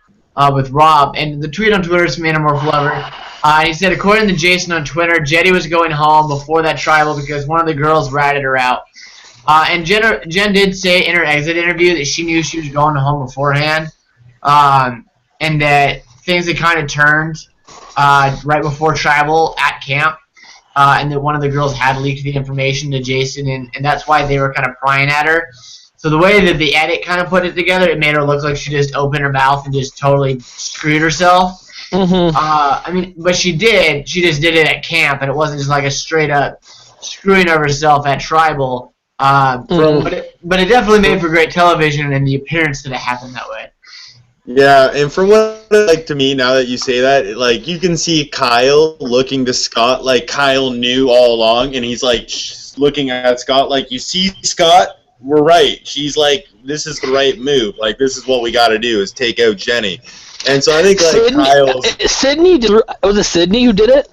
with Rob, and the tweet on Twitter is from Anamorph Lover. He said, according to Jason on Twitter, Jetty was going home before that tribal because one of the girls ratted her out. And Jen did say in her exit interview that she knew she was going home beforehand, and that things had kind of turned right before tribal at camp, and that one of the girls had leaked the information to Jason, and that's why they were kind of prying at her. So the way that the edit kind of put it together, it made her look like she just opened her mouth and just totally screwed herself. Mm-hmm. I mean, but she did. She just did it at camp, and it wasn't just like a straight up screwing of herself at tribal. But it definitely made for great television, and the appearance that it happened that way. Yeah, and from what like to me, now that you say that, like you can see Kyle looking to Scott like Kyle knew all along, and he's like looking at Scott like, you see, Scott, we're right. She's like, this is the right move. Like this is what we got to do is take out Jenny. And so I think like Sydney, was it Sydney who did it?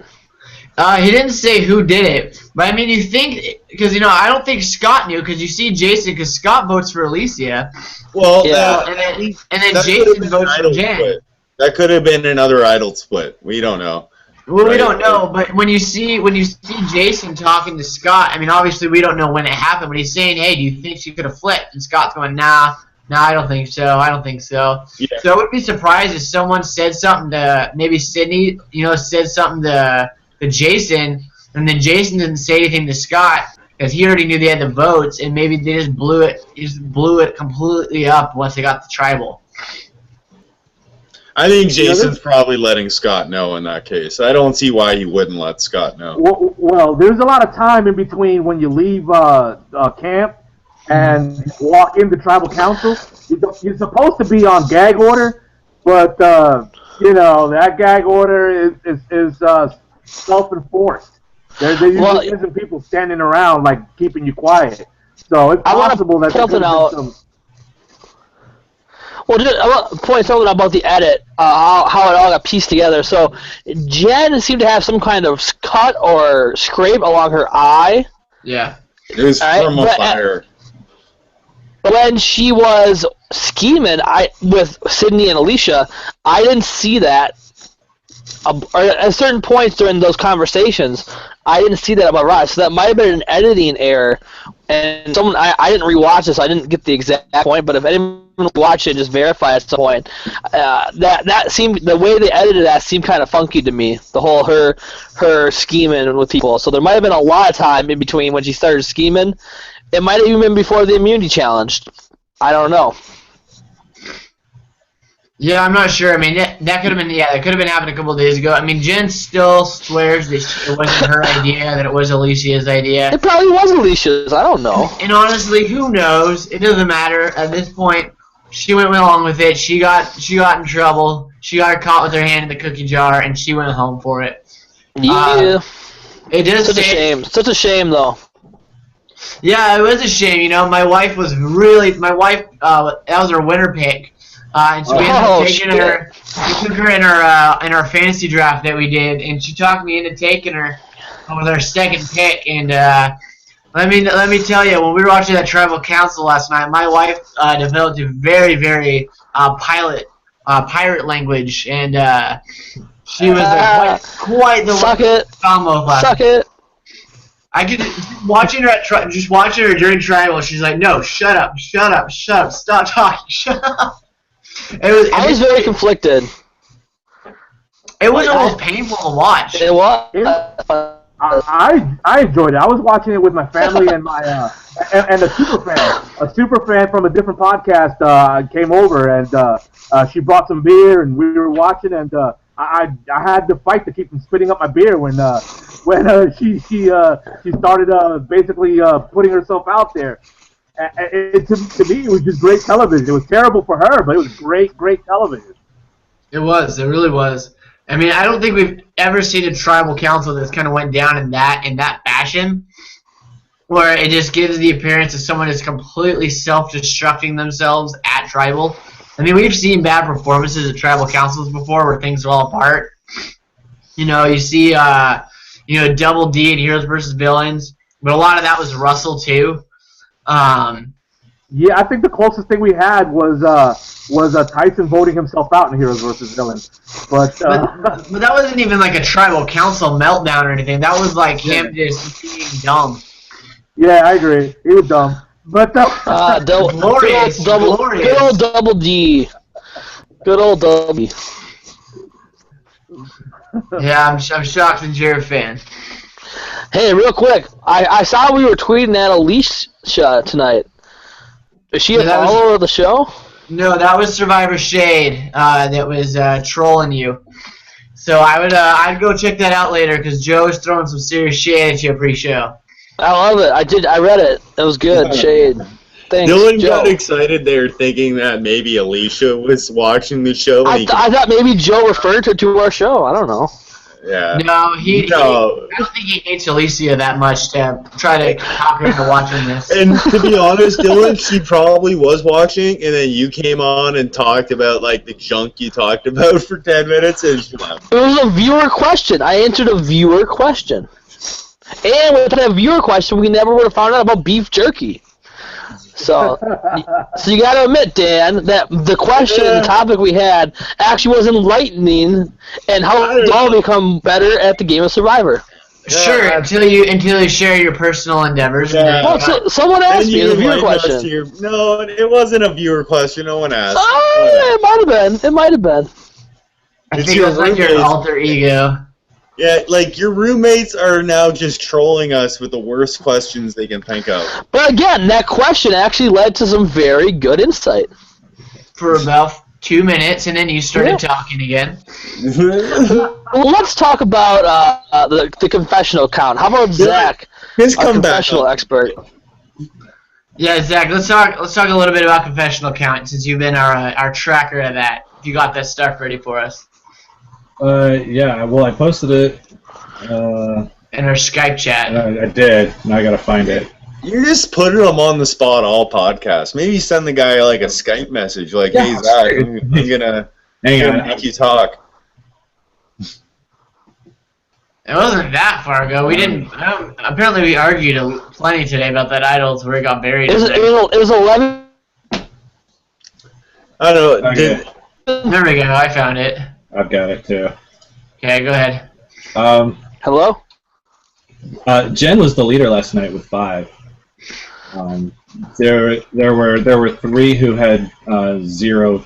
He didn't say who did it, but I mean, you think, because I don't think Scott knew, because you see Jason, because Scott votes for Alicia. Well, yeah. And then Jason votes for Jen. Split. That could have been another idol split. We don't know. Well, we don't know, but when you see Jason talking to Scott, I mean, obviously we don't know when it happened, but he's saying, hey, do you think she could have flipped? And Scott's going, nah, I don't think so. Yeah. So I would be surprised if someone said something to, maybe Sydney, said something to Jason, and then Jason didn't say anything to Scott because he already knew they had the votes, and maybe they just blew it completely up once they got the tribal. I think Jason's probably letting Scott know in that case. I don't see why he wouldn't let Scott know. Well, there's a lot of time in between when you leave camp and walk into tribal council. You're supposed to be on gag order, but that gag order is self-enforced. There usually isn't people standing around like keeping you quiet. So it's possible that there could have been some. Well, I want to point something out about the edit, how it all got pieced together. So Jen seemed to have some kind of cut or scrape along her eye. Yeah. It was from a fire. When she was scheming with Sydney and Alicia, I didn't see that. At certain points during those conversations, I didn't see that about Rod. So that might have been an editing error. And I didn't rewatch this, so I didn't get the exact point. But if anyone watched it, just verify at some point. That seemed, the way they edited that seemed kind of funky to me. The whole her scheming with people. So there might have been a lot of time in between when she started scheming. It might have even been before the immunity challenge. I don't know. Yeah, I'm not sure. I mean, that could have been happening a couple of days ago. I mean, Jen still swears that it wasn't her idea, that it was Alicia's idea. It probably was Alicia's. I don't know. And honestly, who knows? It doesn't matter at this point. She went along with it. She got in trouble. She got caught with her hand in the cookie jar, and she went home for it. Yeah. It does. Such a shame. Such a shame, though. Yeah, it was a shame. My wife that was her winner pick. And so we ended up taking her. We took her in our fantasy draft that we did, and she talked me into taking her with our second pick. And let me tell you, when we were watching that tribal council last night, my wife developed a very, very pirate language, and she was quite the suck it combo class. Suck it. I could watching her during tribal. She's like, no, shut up, stop talking, shut up. I was very conflicted. It was almost painful to watch. It was. I enjoyed it. I was watching it with my family and my and a super fan from a different podcast came over, and she brought some beer, and we were watching, and I had to fight to keep from spitting up my beer when she started basically putting herself out there. To me, it was just great television. It was terrible for her, but it was great television. It was. It really was. I mean, I don't think we've ever seen a tribal council that's kind of went down in that fashion, where it just gives the appearance of someone is completely self-destructing themselves at tribal. I mean, we've seen bad performances at tribal councils before where things fall apart. You see, Double D and Heroes versus Villains, but a lot of that was Russell too. Yeah, I think the closest thing we had was Tyson voting himself out in Heroes vs. Villains. But that wasn't even like a tribal council meltdown or anything. That was like him just being dumb. Yeah, I agree. He was dumb. But glorious. Good old Double D. Good old Double D. Yeah, I'm shocked that you're a fan. Hey, real quick, I saw we were tweeting at Alicia tonight. Is she a follower of the show? No, that was Survivor Shade that was trolling you. So I'd go check that out later because Joe's throwing some serious shade at you pre-show. I love it. I read it. It was good. Shade. Thanks, Dylan Joe. got excited there thinking that maybe Alicia was watching the show. I thought maybe Joe referred to our show. I don't know. No, Yeah. I don't think he hates Alicia that much to try to talk her into watching this. And to be honest, Dylan, she probably was watching, and then you came on and talked about like the junk you talked about for 10 minutes, and she left. It was a viewer question. I answered a viewer question. And without a viewer question, we never would have found out about beef jerky. So you got to admit, Dan, that the question, the topic we had, actually was enlightening and how to become better at the game of Survivor. Sure, until you share your personal endeavors. Yeah. Well, someone asked me. It was a viewer question. No, it wasn't a viewer question. No one asked. It might have been. It might have been. I think it was like your alter ego. Yeah, like your roommates are now just trolling us with the worst questions they can think of. But again, that question actually led to some very good insight. For about 2 minutes, and then you started talking again. Well, let's talk about the confessional count. How about Zach, His our comeback confessional expert? Yeah, Zach, let's talk a little bit about confessional count since you've been our tracker of that. If you got that stuff ready for us. Yeah, well, I posted it. In our Skype chat. I did. Now I gotta find it. You're just putting them on the spot all podcast. Maybe send the guy like a Skype message, like, Yeah, "Hey Zach, I'm gonna make you talk." It wasn't that far ago. We didn't. Apparently, we argued plenty today about that idol where it got buried. It was 11. I don't know. Okay. There we go. I found it. I've got it too. Okay, go ahead. Hello? Jen was the leader last night with 5. There were 3 who had 0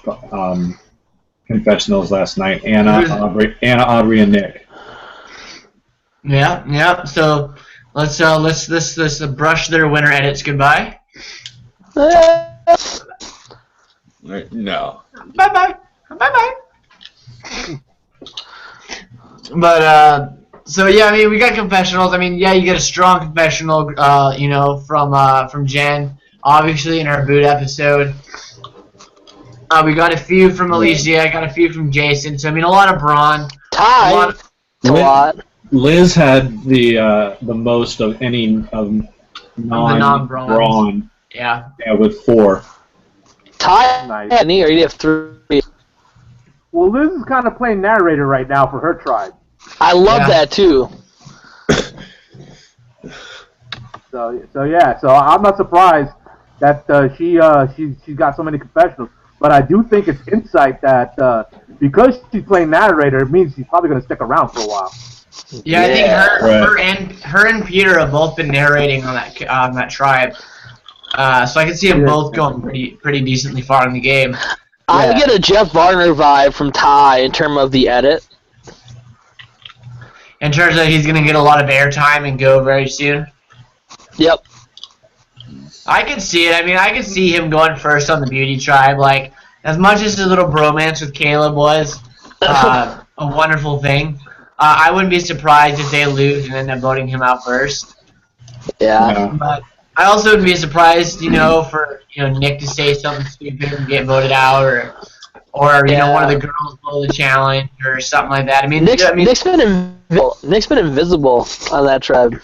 confessionals last night. Anna, Audrey, and Nick. Yeah. So let's brush their winner edits goodbye. No. Bye. But so yeah, I mean, we got confessionals. I mean, yeah, you get a strong confessional, from Jen, obviously in our boot episode. We got a few from Alicia. I got a few from Jason. So I mean, a lot of Brawn. A lot. Liz had the most of any of non-Brawn. Yeah, with 4. Ty Nice. had any, or you have 3? well, Liz is kind of playing narrator right now for her tribe. I love that too. So I'm not surprised that she got so many confessionals. But I do think it's insight that because she's playing narrator, it means she's probably going to stick around for a while. Yeah, I think her and Peter have both been narrating on that tribe. So I can see them both going pretty decently far in the game. I get a Jeff Varner vibe from Ty in terms of the edit. In terms of he's going to get a lot of airtime and go very soon. Yep. I can see it. I mean, I can see him going first on the beauty tribe. Like, as much as his little bromance with Caleb was a wonderful thing, I wouldn't be surprised if they lose and end up voting him out first. Yeah. But I also would be surprised, for Nick to say something stupid and get voted out, or one of the girls blow the challenge or something like that. I mean, Nick's been invisible. Nick's been invisible on that tribe.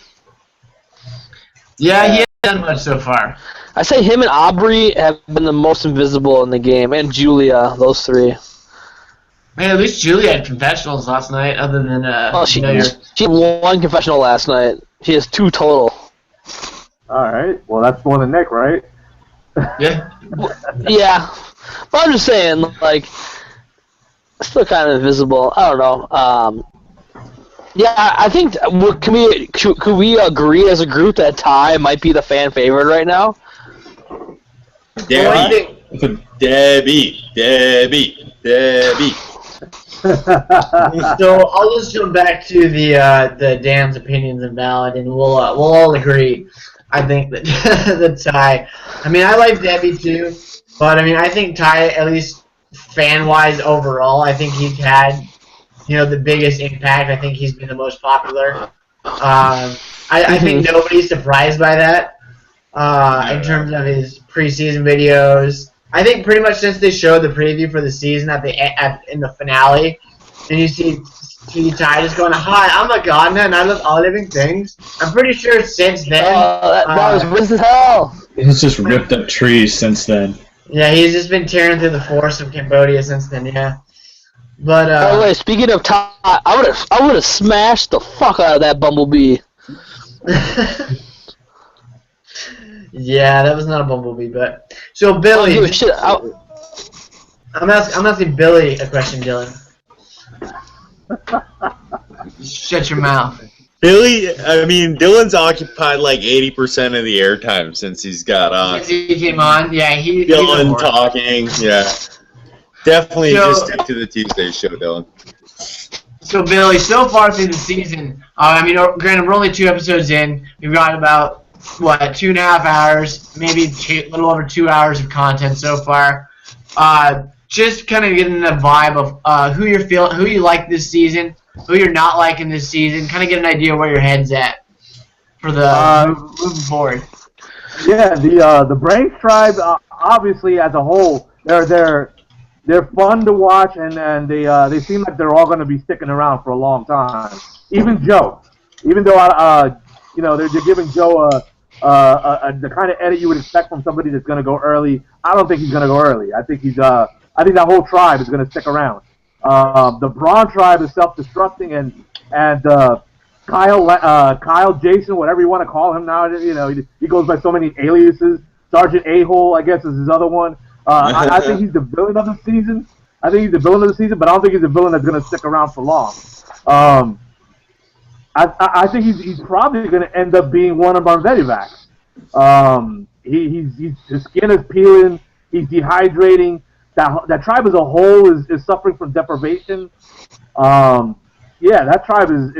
Yeah, he hasn't done much so far. I say him and Aubrey have been the most invisible in the game, and Julia, those 3. Man, at least Julia had confessionals last night, other than she had 1 confessional last night. She has 2 total. All right. Well, that's more than Nick, right? Yeah. Yeah, but I'm just saying, like, still kind of invisible. I don't know. Yeah, I think could we agree as a group that Ty might be the fan favorite right now? Debbie. So I'll just jump back to the Dan's opinions invalid, and we'll all agree. I think that that Ty. I mean, I like Debbie too, but I mean, I think Ty, at least fan wise overall, I think he's had the biggest impact. I think he's been the most popular. I think nobody's surprised by that in terms of his preseason videos. I think pretty much since they showed the preview for the season in the finale, and you see Ty just going, "Hi, I'm a gardener and I love all living things." I'm pretty sure since then. Oh, that was rich as hell. He's just ripped up trees since then. Yeah, he's just been tearing through the forests of Cambodia since then. Yeah, but by the way, speaking of Ty, I would have smashed the fuck out of that bumblebee. Yeah, that was not a bumblebee, but so Billy. I'm asking Billy a question, Dylan. Shut your mouth. Dylan's occupied like 80% of the airtime since he's got on. Since he came on, yeah, Dylan talking, yeah. Definitely just stick to the Tuesday show, Dylan. So Billy, so far through the season, granted we're only 2 episodes in. We've got about 2.5 hours, maybe a little over 2 hours of content so far. Just kind of getting the vibe of who you like this season, who you're not liking this season. Kind of get an idea where your head's at for the moving forward. Yeah, the Brains tribe, obviously as a whole, they're fun to watch, and they seem like they're all going to be sticking around for a long time. Even Joe, even though they're giving Joe the kind of edit you would expect from somebody that's going to go early. I don't think he's going to go early. I think I think that whole tribe is going to stick around. The Brawn tribe is self-destructing, and Kyle, Jason, whatever you want to call him now, he goes by so many aliases. Sergeant A-Hole, I guess, is his other one. I think he's the villain of the season. But I don't think he's a villain that's going to stick around for long. I think he's probably going to end up being one of our Medivacs. His skin is peeling. He's dehydrating. That tribe as a whole is suffering from deprivation. That tribe is.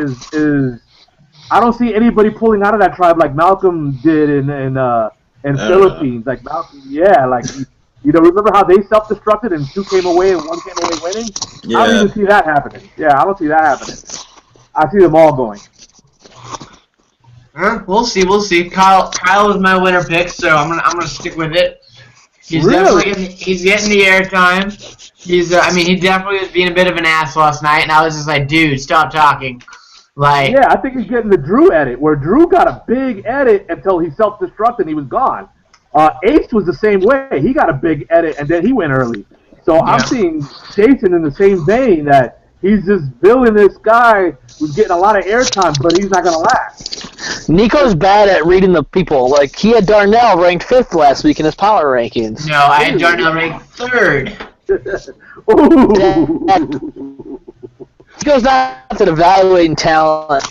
I don't see anybody pulling out of that tribe like Malcolm did in Philippines. Like Malcolm, remember how they self-destructed and 2 came away and 1 came away winning? Yeah. I don't even see that happening. Yeah, I don't see that happening. I see them all going. We'll see. Kyle was my winner pick, so I'm gonna stick with it. He's getting the airtime. He definitely was being a bit of an ass last night, and I was just like, dude, stop talking. Yeah, I think he's getting the Drew edit, where Drew got a big edit until he self-destructed and he was gone. Ace was the same way. He got a big edit and then he went early. So I'm seeing Jason in the same vein that he's this villainous guy who's getting a lot of airtime, but he's not going to last. Niko's bad at reading the people. Like, he had Darnell ranked 5th last week in his power rankings. No, I had Darnell ranked 3rd. Niko's not at evaluating talent.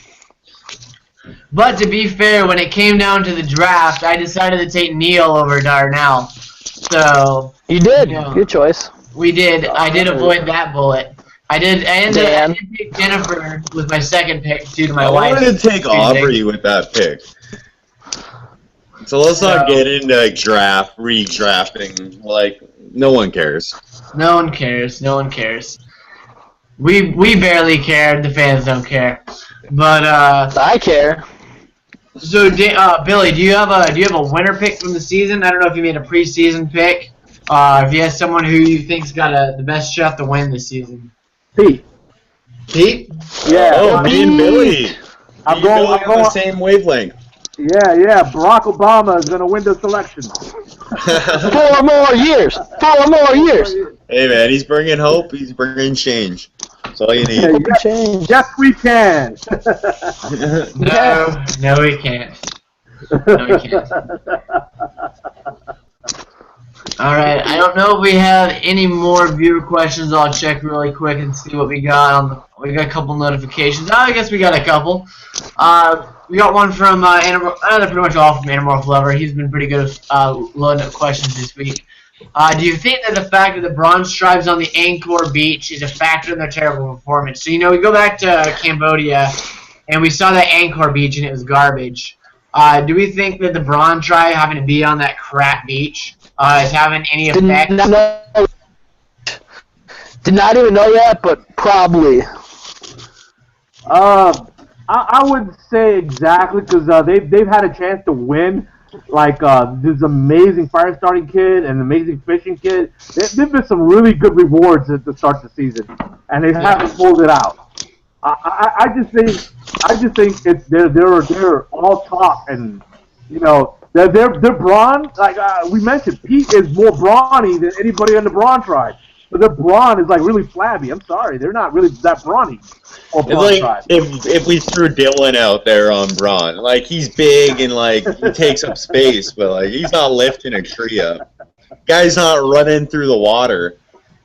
But to be fair, when it came down to the draft, I decided to take Neil over Darnell. So you did. Good choice. We did. I did avoid that bullet. I ended up taking Jennifer with my second pick due to my wife. I wanted to take Aubrey with that pick. So let's not get into redrafting. Like, no one cares. No one cares. We barely care. The fans don't care. But I care. So Billy, do you have a winner pick from the season? I don't know if you made a preseason pick. If you have someone who you think's got the best shot to win this season. Pete? Yeah. Oh, me and Billy. I'm going on the same wavelength. Yeah. Barack Obama is going to win the election. 4 more years. 4 more years. Hey, man, he's bringing hope. He's bringing change. That's all you need. Yes, we can. No, we can't. No, we can't. All right. I don't know if we have any more viewer questions. I'll check really quick and see what we got. We got a couple notifications. I guess we got a couple. We got one from pretty much all from Anamorph Lover. He's been pretty good at loading up questions this week. Do you think that the fact that the Brawn stripes on the Angkor Beach is a factor in their terrible performance? So, we go back to Cambodia, and we saw that Angkor Beach, and it was garbage. Do we think that the Brawn tribe having to be on that crap beach is having any effect? Did not even know that, but probably. I wouldn't say exactly because they've had a chance to win. Like this amazing fire starting kid and amazing fishing kid. There've been some really good rewards at the start of the season, and they haven't pulled it out. I just think it's they're all talk, and they're Brawn. Like we mentioned, Pete is more brawny than anybody on the Brawn tribe. But their Brawn is like really flabby. I'm sorry, they're not really that brawny. It's like if we threw Dylan out there on Brawn, like he's big and like he takes up space, but like he's not lifting a tree up. Guy's not running through the water.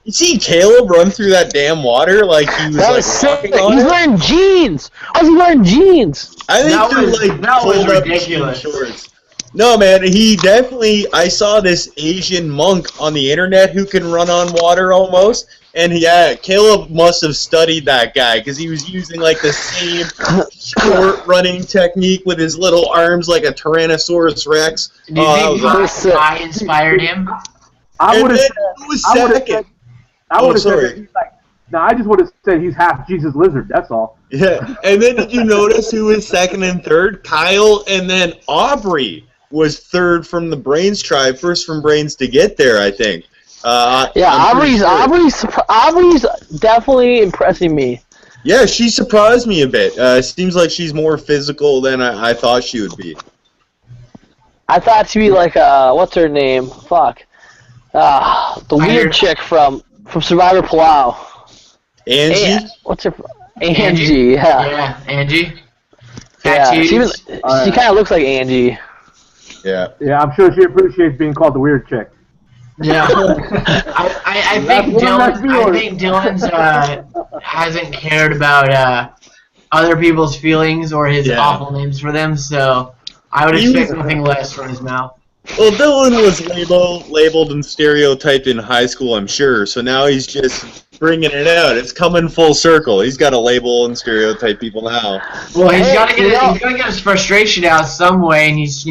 You see Caleb run through that damn water like he was sick. He's wearing jeans. Why is he wearing jeans? I think that was ridiculous. Shorts. No, man, he definitely... I saw this Asian monk on the internet who can run on water almost, and yeah, Caleb must have studied that guy, because he was using, like, the same short running technique with his little arms like a Tyrannosaurus Rex. Do you think I inspired him? I would have said... I just would have said he's half Jesus Lizard, that's all. Yeah, and then did you notice who was second and third? Kyle, and then Aubrey was third from the Brains tribe, first from Brains to get there, I think. Aubrey's definitely impressing me. Yeah, she surprised me a bit. Seems like she's more physical than I thought she would be. I thought she'd be like, what's her name? Fuck. The weird chick from Survivor Palau. Angie? What's her... Angie, yeah. Yeah, Angie. Yeah, she kind of looks like Angie. Yeah. Yeah, I'm sure she appreciates being called the weird chick. Yeah. I think Dylan's hasn't cared about other people's feelings or his awful names for them, so I would expect nothing less from his mouth. Well, Dylan was labeled and stereotyped in high school, I'm sure, so now he's just bringing it out. It's coming full circle. He's got to label and stereotype people now. Well, he's got to get his frustration out some way, and he's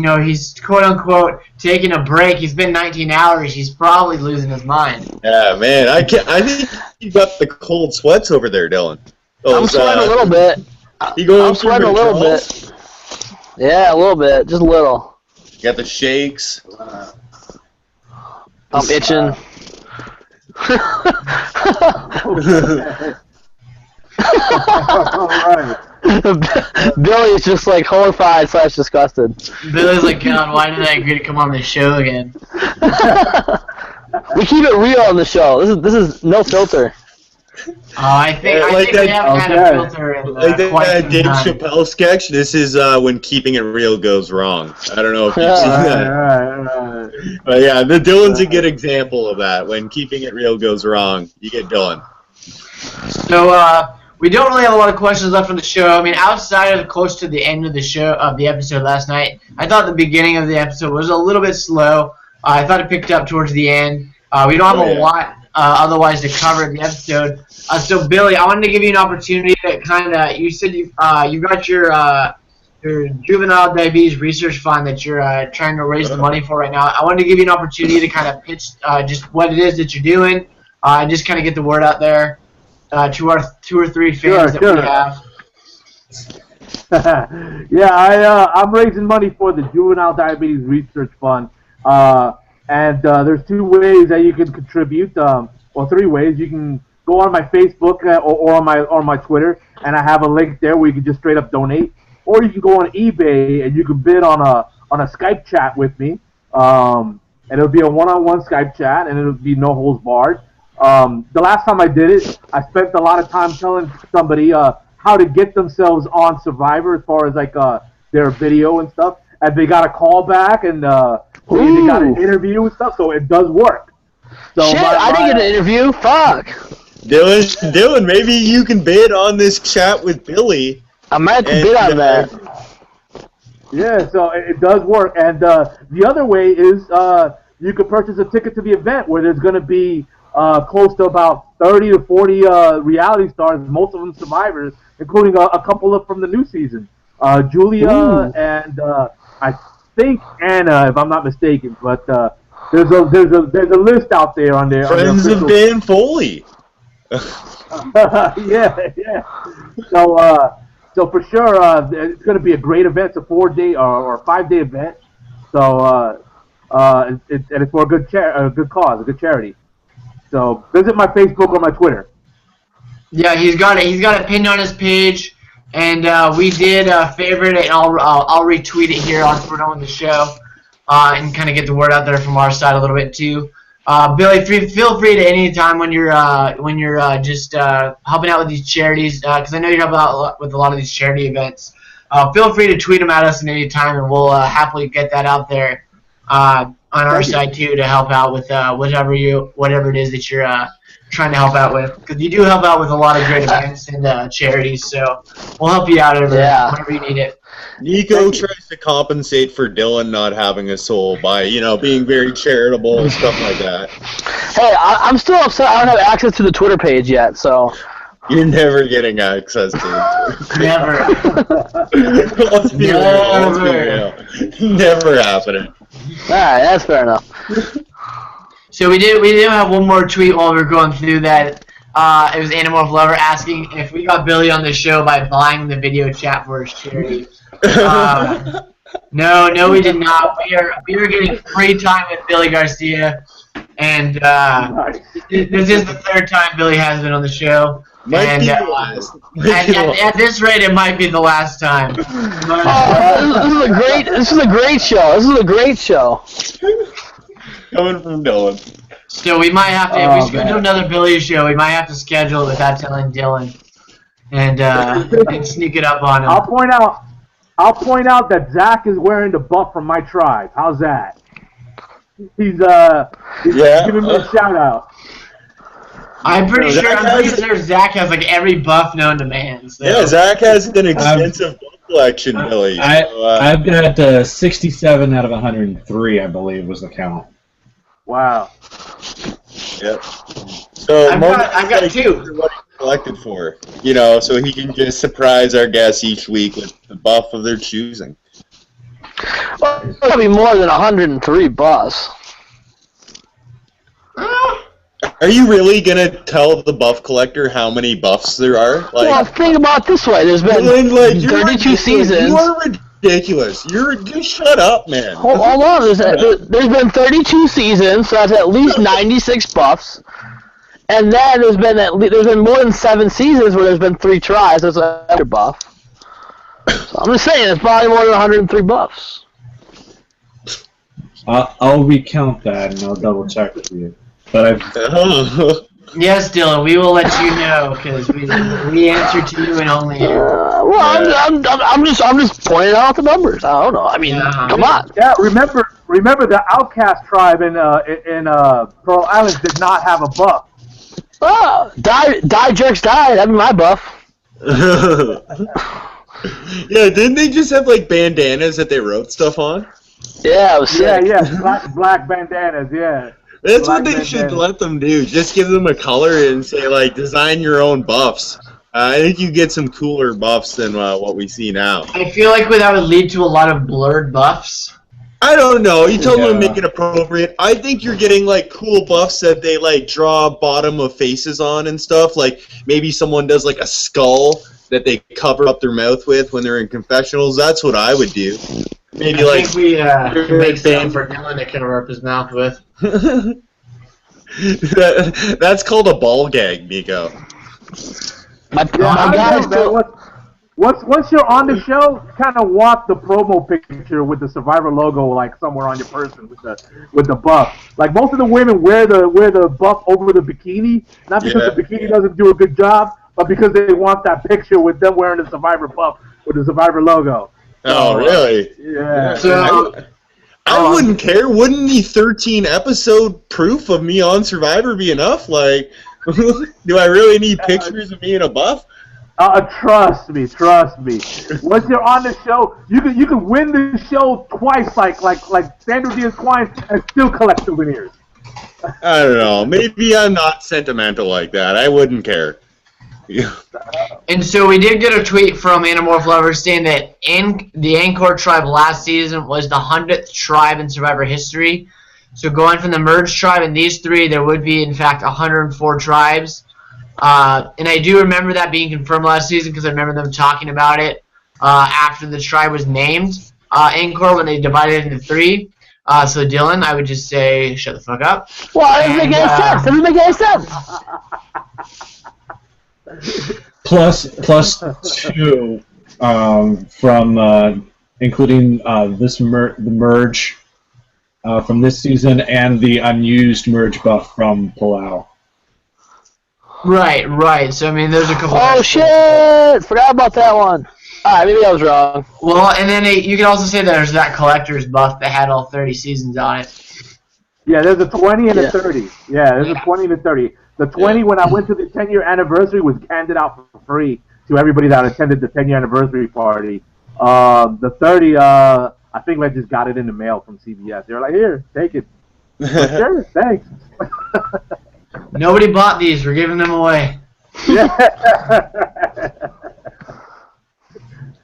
quote unquote taking a break. He's been 19 hours. He's probably losing his mind. Yeah, man. I think you got the cold sweats over there, Dylan. I'm sweating a little bit. I'm sweating a little bit. Yeah, a little bit, just a little. You got the shakes. I'm itching. Billy is just like horrified / disgusted. Billy's like, God, why did I agree to come on this show again? We keep it real on the show. This is no filter. I think we haven't had a filter in like that Dave Chappelle sketch. This is when keeping it real goes wrong. I don't know if you've seen that. Right. But yeah, the Dylan's a good example of that. When keeping it real goes wrong, you get Dylan. So we don't really have a lot of questions left on the show. I mean, outside of close to the end of the episode last night, I thought the beginning of the episode was a little bit slow. I thought it picked up towards the end. We don't have a lot otherwise to cover in the episode. So, Billy, I wanted to give you an opportunity to kind of, you said you got your juvenile diabetes research fund that you're trying to raise the money for right now. I wanted to give you an opportunity to kind of pitch just what it is that you're doing and just kind of get the word out there to our 2 or 3 fans that we have. Yeah, I'm raising money for the Juvenile Diabetes Research Fund. And there's 2 ways that you can contribute, or 3 ways. You can go on my Facebook or on my Twitter, and I have a link there where you can just straight up donate. Or you can go on eBay and you can bid on a Skype chat with me. And it'll be a one-on-one Skype chat, and it'll be no holds barred. The last time I did it, I spent a lot of time telling somebody how to get themselves on Survivor as far as like their video and stuff. And they got a call back, and They got an interview and stuff, so it does work. So Shit, I didn't get an interview. Fuck. Dylan, maybe you can bid on this chat with Billy. I might have to bid on that. Yeah, so it does work. And the other way is you could purchase a ticket to the event where there's going to be close to about 30 to 40 reality stars, most of them survivors, including a couple of from the new season. Julia and I think Anna, if I'm not mistaken. But there's a list out there on there. Friends of Dan Foley. yeah. So for sure, it's going to be a great event. It's a 4-day or 5-day event. So it's for a good cause, a good charity. So visit my Facebook or my Twitter. Yeah, he's got it pinned on his page, and we did favorite it, and I'll retweet it here on the show, and kind of get the word out there from our side a little bit too. Billy, feel free to any time when you're just helping out with these charities, because I know you're helping out with a lot of these charity events. Feel free to tweet them at us at any time, and we'll happily get that out there on our side too to help out with whatever it is that you're trying to help out with, because you do help out with a lot of great events and charities. So we'll help you out whenever you need it. Niko tries to compensate for Dylan not having a soul by, being very charitable and stuff like that. Hey, I'm still upset I don't have access to the Twitter page yet, so... You're never getting access to it. Never. Let's be real. Never happening. Alright, that's fair enough. So we did have one more tweet while we were going through that. It was Animorph Lover asking if we got Billy on the show by buying the video chat for his charity. No, we did not. We are getting free time with Billy Garcia, and this is the third time Billy has been on the show. Might be the last. At this rate, it might be the last time. This is a great show. This is a great show. Coming from Dylan. So we might have to, if we do another Billy show, we might have to schedule it without telling Dylan, and sneak it up on him. I'll point out that Zach is wearing the buff from my tribe. How's that? He's giving me a shout out. I'm pretty sure Zach has like every buff known to man. So. Yeah, Zach has an extensive buff collection, Billy. I've got 67 out of 103, I believe, was the count. Wow. Yep. So I've got 2. What he collected for, so he can just surprise our guests each week with the buff of their choosing. Well, it's gotta be more than 103 buffs. Are you really gonna tell the buff collector how many buffs there are? Well, think about it this way. There's been 32 seasons. You are ridiculous. Just shut up, man. Hold on. There's been 32 seasons, so that's at least 96 buffs. And then there's been more than 7 seasons where there's been 3 tries. There's another buff. So I'm just saying, it's probably more than 103 buffs. I'll recount that and I'll double check with you. But Yes, Dylan, we will let you know because we answer to you and only you. I'm just pointing out the numbers. I don't know. I mean, come on. Yeah, remember the Outcast tribe in Pearl Island did not have a buff. Oh, die jerks die. That'd be my buff. Yeah, didn't they just have like bandanas that they wrote stuff on? Yeah, it was sick. Yeah, black bandanas. Yeah. That's what they should let them do. Just give them a color and say, like, design your own buffs. I think you get some cooler buffs than what we see now. I feel like that would lead to a lot of blurred buffs. I don't know. You told them to make it appropriate. I think you're getting, like, cool buffs that they, like, draw bottom of faces on and stuff. Like, maybe someone does, like, a skull that they cover up their mouth with when they're in confessionals. That's what I would do. Maybe I think we make something for Dylan to cover up his mouth with. That's called a ball gag, Niko. Once you're on the show, kind of want the promo picture with the Survivor logo, like somewhere on your person with the buff. Like most of the women wear the buff over the bikini, not because the bikini doesn't do a good job, but because they want that picture with them wearing the Survivor buff with the Survivor logo. Oh, really? Yeah. So I wouldn't care. Wouldn't the 13-episode proof of me on Survivor be enough? Like, do I really need pictures of me in a buff? Trust me. Once you're on the show, you can win the show twice, like Sandra Diaz-Klein, and still collect souvenirs. I don't know. Maybe I'm not sentimental like that. I wouldn't care. And so we did get a tweet from Animorph Lovers saying that the Angkor tribe last season was the 100th tribe in Survivor history. So going from the merged tribe and these three, there would be, in fact, 104 tribes. And I do remember that being confirmed last season because I remember them talking about it after the tribe was named Angkor when they divided it into three. So Dylan, I would just say shut the fuck up. Well, it doesn't make any sense. It doesn't make any sense. Plus 2 from including the merge from this season and the unused merge buff from Palau. Right. So I mean, there's a couple. Oh shit! Forgot about that one. Alright, maybe I was wrong. Well, and then you can also say there's that collector's buff that had all 30 seasons on it. Yeah, there's a 20 and a 30. Yeah, there's a 20 and a 30. The 20, when I went to the 10-year anniversary, was handed out for free to everybody that attended the 10-year anniversary party. The 30, I think I just got it in the mail from CBS. They were like, here, take it. Like, sure, thanks. Nobody bought these. We're giving them away. Yeah.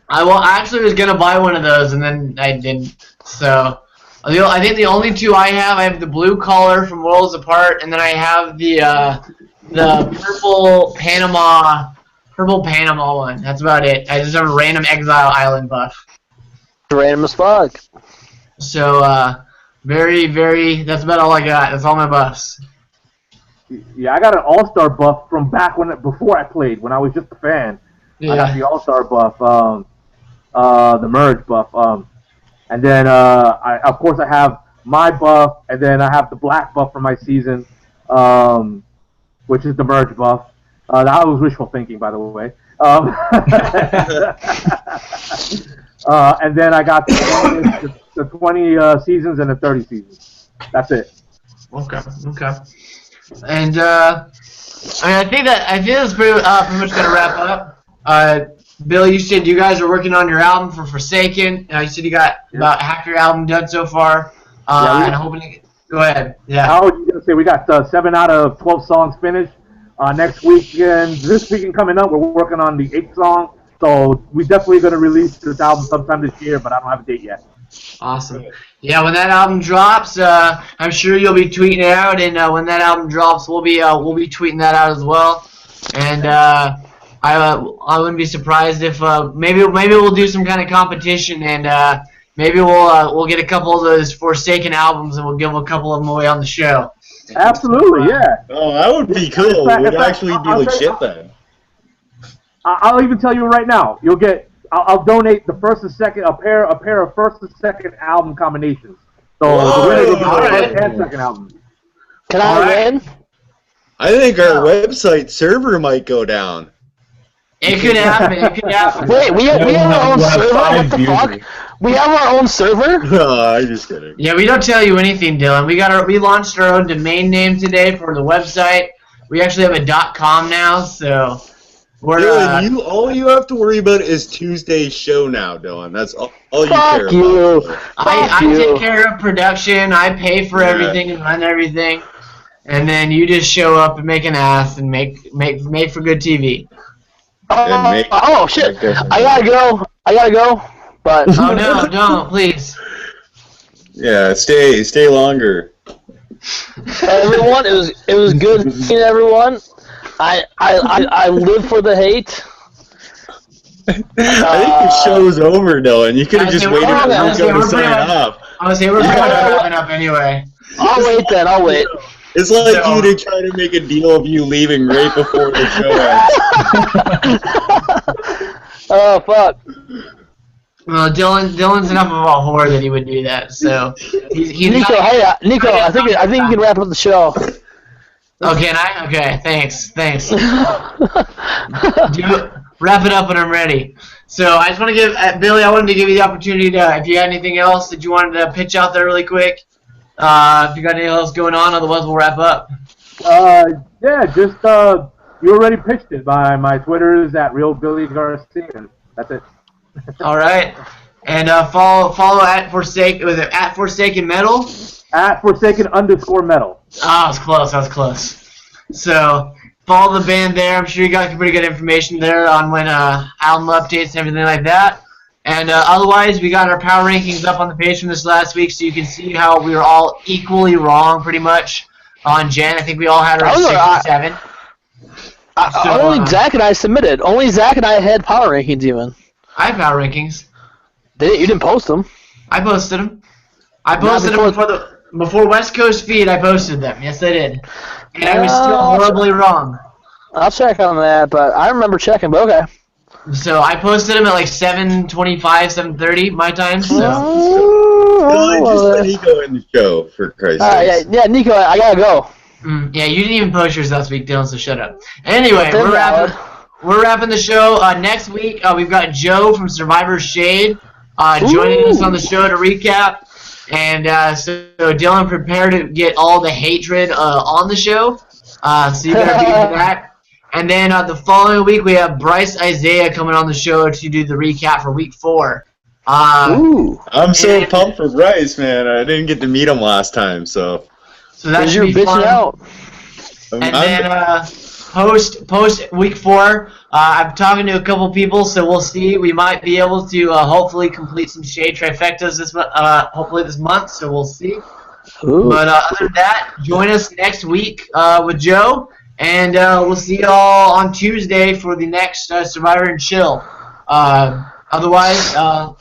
I actually was going to buy one of those, and then I didn't. So I think the only two I have the blue collar from Worlds Apart, and then I have the purple Panama one. That's about it. I just have a random Exile Island buff. Random as fuck. So very, very. That's about all I got. That's all my buffs. Yeah, I got an All-Star buff from back before I played, when I was just a fan. Yeah. I got the All-Star buff, the merge buff, and then of course I have my buff, and then I have the black buff from my season, which is the merge buff. That was wishful thinking, by the way. And then I got the 20 seasons and the 30 seasons. That's it. Okay. And I think that's pretty much gonna wrap up. Bill, you said you guys are working on your album for Forsaken. You said you got about half your album done so far. And hoping to go ahead. Yeah. I was gonna say we got 7 out of 12 songs finished. Next weekend, this weekend coming up, we're working on the 8th song. So we're definitely gonna release this album sometime this year, but I don't have a date yet. Awesome. Yeah, when that album drops, I'm sure you'll be tweeting it out, and when that album drops, we'll be tweeting that out as well. And I wouldn't be surprised if maybe we'll do some kind of competition, and maybe we'll get a couple of those Forsaken albums, and we'll give a couple of them away on the show. Absolutely, yeah. Oh, that would be cool. We'd actually be legit then. I'll even tell you right now, you'll get. I'll donate the first and second a pair of first and second album combinations. So the winner will get the first and second album. Can I win? I think our website server might go down. It could happen. Wait, we have our own server? What the fuck? We have our own server? No, I'm just kidding. Yeah, we don't tell you anything, Dylan. We launched our own domain name today for the website. We actually have a .com now, so we're Dylan, all you have to worry about is Tuesday's show now, Dylan. That's all you care about. I take care of production. I pay for everything and run everything, and then you just show up and make an ass and make for good TV. Oh shit! I gotta go. But oh no, don't please. Yeah, stay longer. Everyone, it was good seeing everyone. I live for the hate. I think the show's over, Dylan. You could have just waited for Niko to sign up. I was saying we're pretty much wrapping up anyway. I'll wait then. I'll wait. It's like you to try to make a deal of you leaving right before the show ends. Oh fuck. Well, Dylan's enough of a whore that he would do that. So he's Niko, Niko, I think you can wrap up the show. Oh, can I? Okay, thanks. Wrap it up when I'm ready. So I just want to give Billy. I wanted to give you the opportunity to, if you had anything else that you wanted to pitch out there really quick. If you got anything else going on, otherwise we'll wrap up. Yeah, just you already pitched it. My Twitter is at Real Billy Garcia. That's it. All right, and follow at Forsaken. Was it at Forsaken Metal? At Forsaken_metal. I was close. So follow the band there. I'm sure you got some pretty good information there on when album updates and everything like that. And otherwise, we got our power rankings up on the page from this last week, so you can see how we were all equally wrong, pretty much, on Jen. I think we all had her at 67. Only Zach and I submitted. Only Zach and I had power rankings even. I have power rankings. You didn't post them. I posted them. I posted them before West Coast feed. I posted them. Yes, I did. And I was still horribly wrong. I'll check on that, but I remember checking. But okay. So I posted them at like 7:25, 7:30 my time. So. Just let Niko in the show, for Christ's sake. Yeah, Niko, I gotta go. Yeah, you didn't even post yours last week, Dylan. So shut up. Anyway, we're wrapping the show. Next week we've got Joe from Survivor's Shade joining us on the show to recap. And so Dylan, prepare to get all the hatred on the show. So you better be for that. And then the following week we have Bryce Isaiah coming on the show to do the recap for week 4. I'm so pumped for Bryce, man. I didn't get to meet him last time, so that should be fun. Out. And then post week 4, I'm talking to a couple people, so we'll see. We might be able to hopefully complete some Shade Trifectas hopefully this month, so we'll see. Ooh. But other than that, join us next week with Joe, and we'll see y'all on Tuesday for the next Survivor and Chill. Otherwise,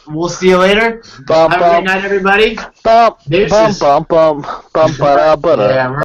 we'll see you later. Have a great night, everybody. Bum, bum, bum, bum, bum, bum, bum, bum, bum. Yeah,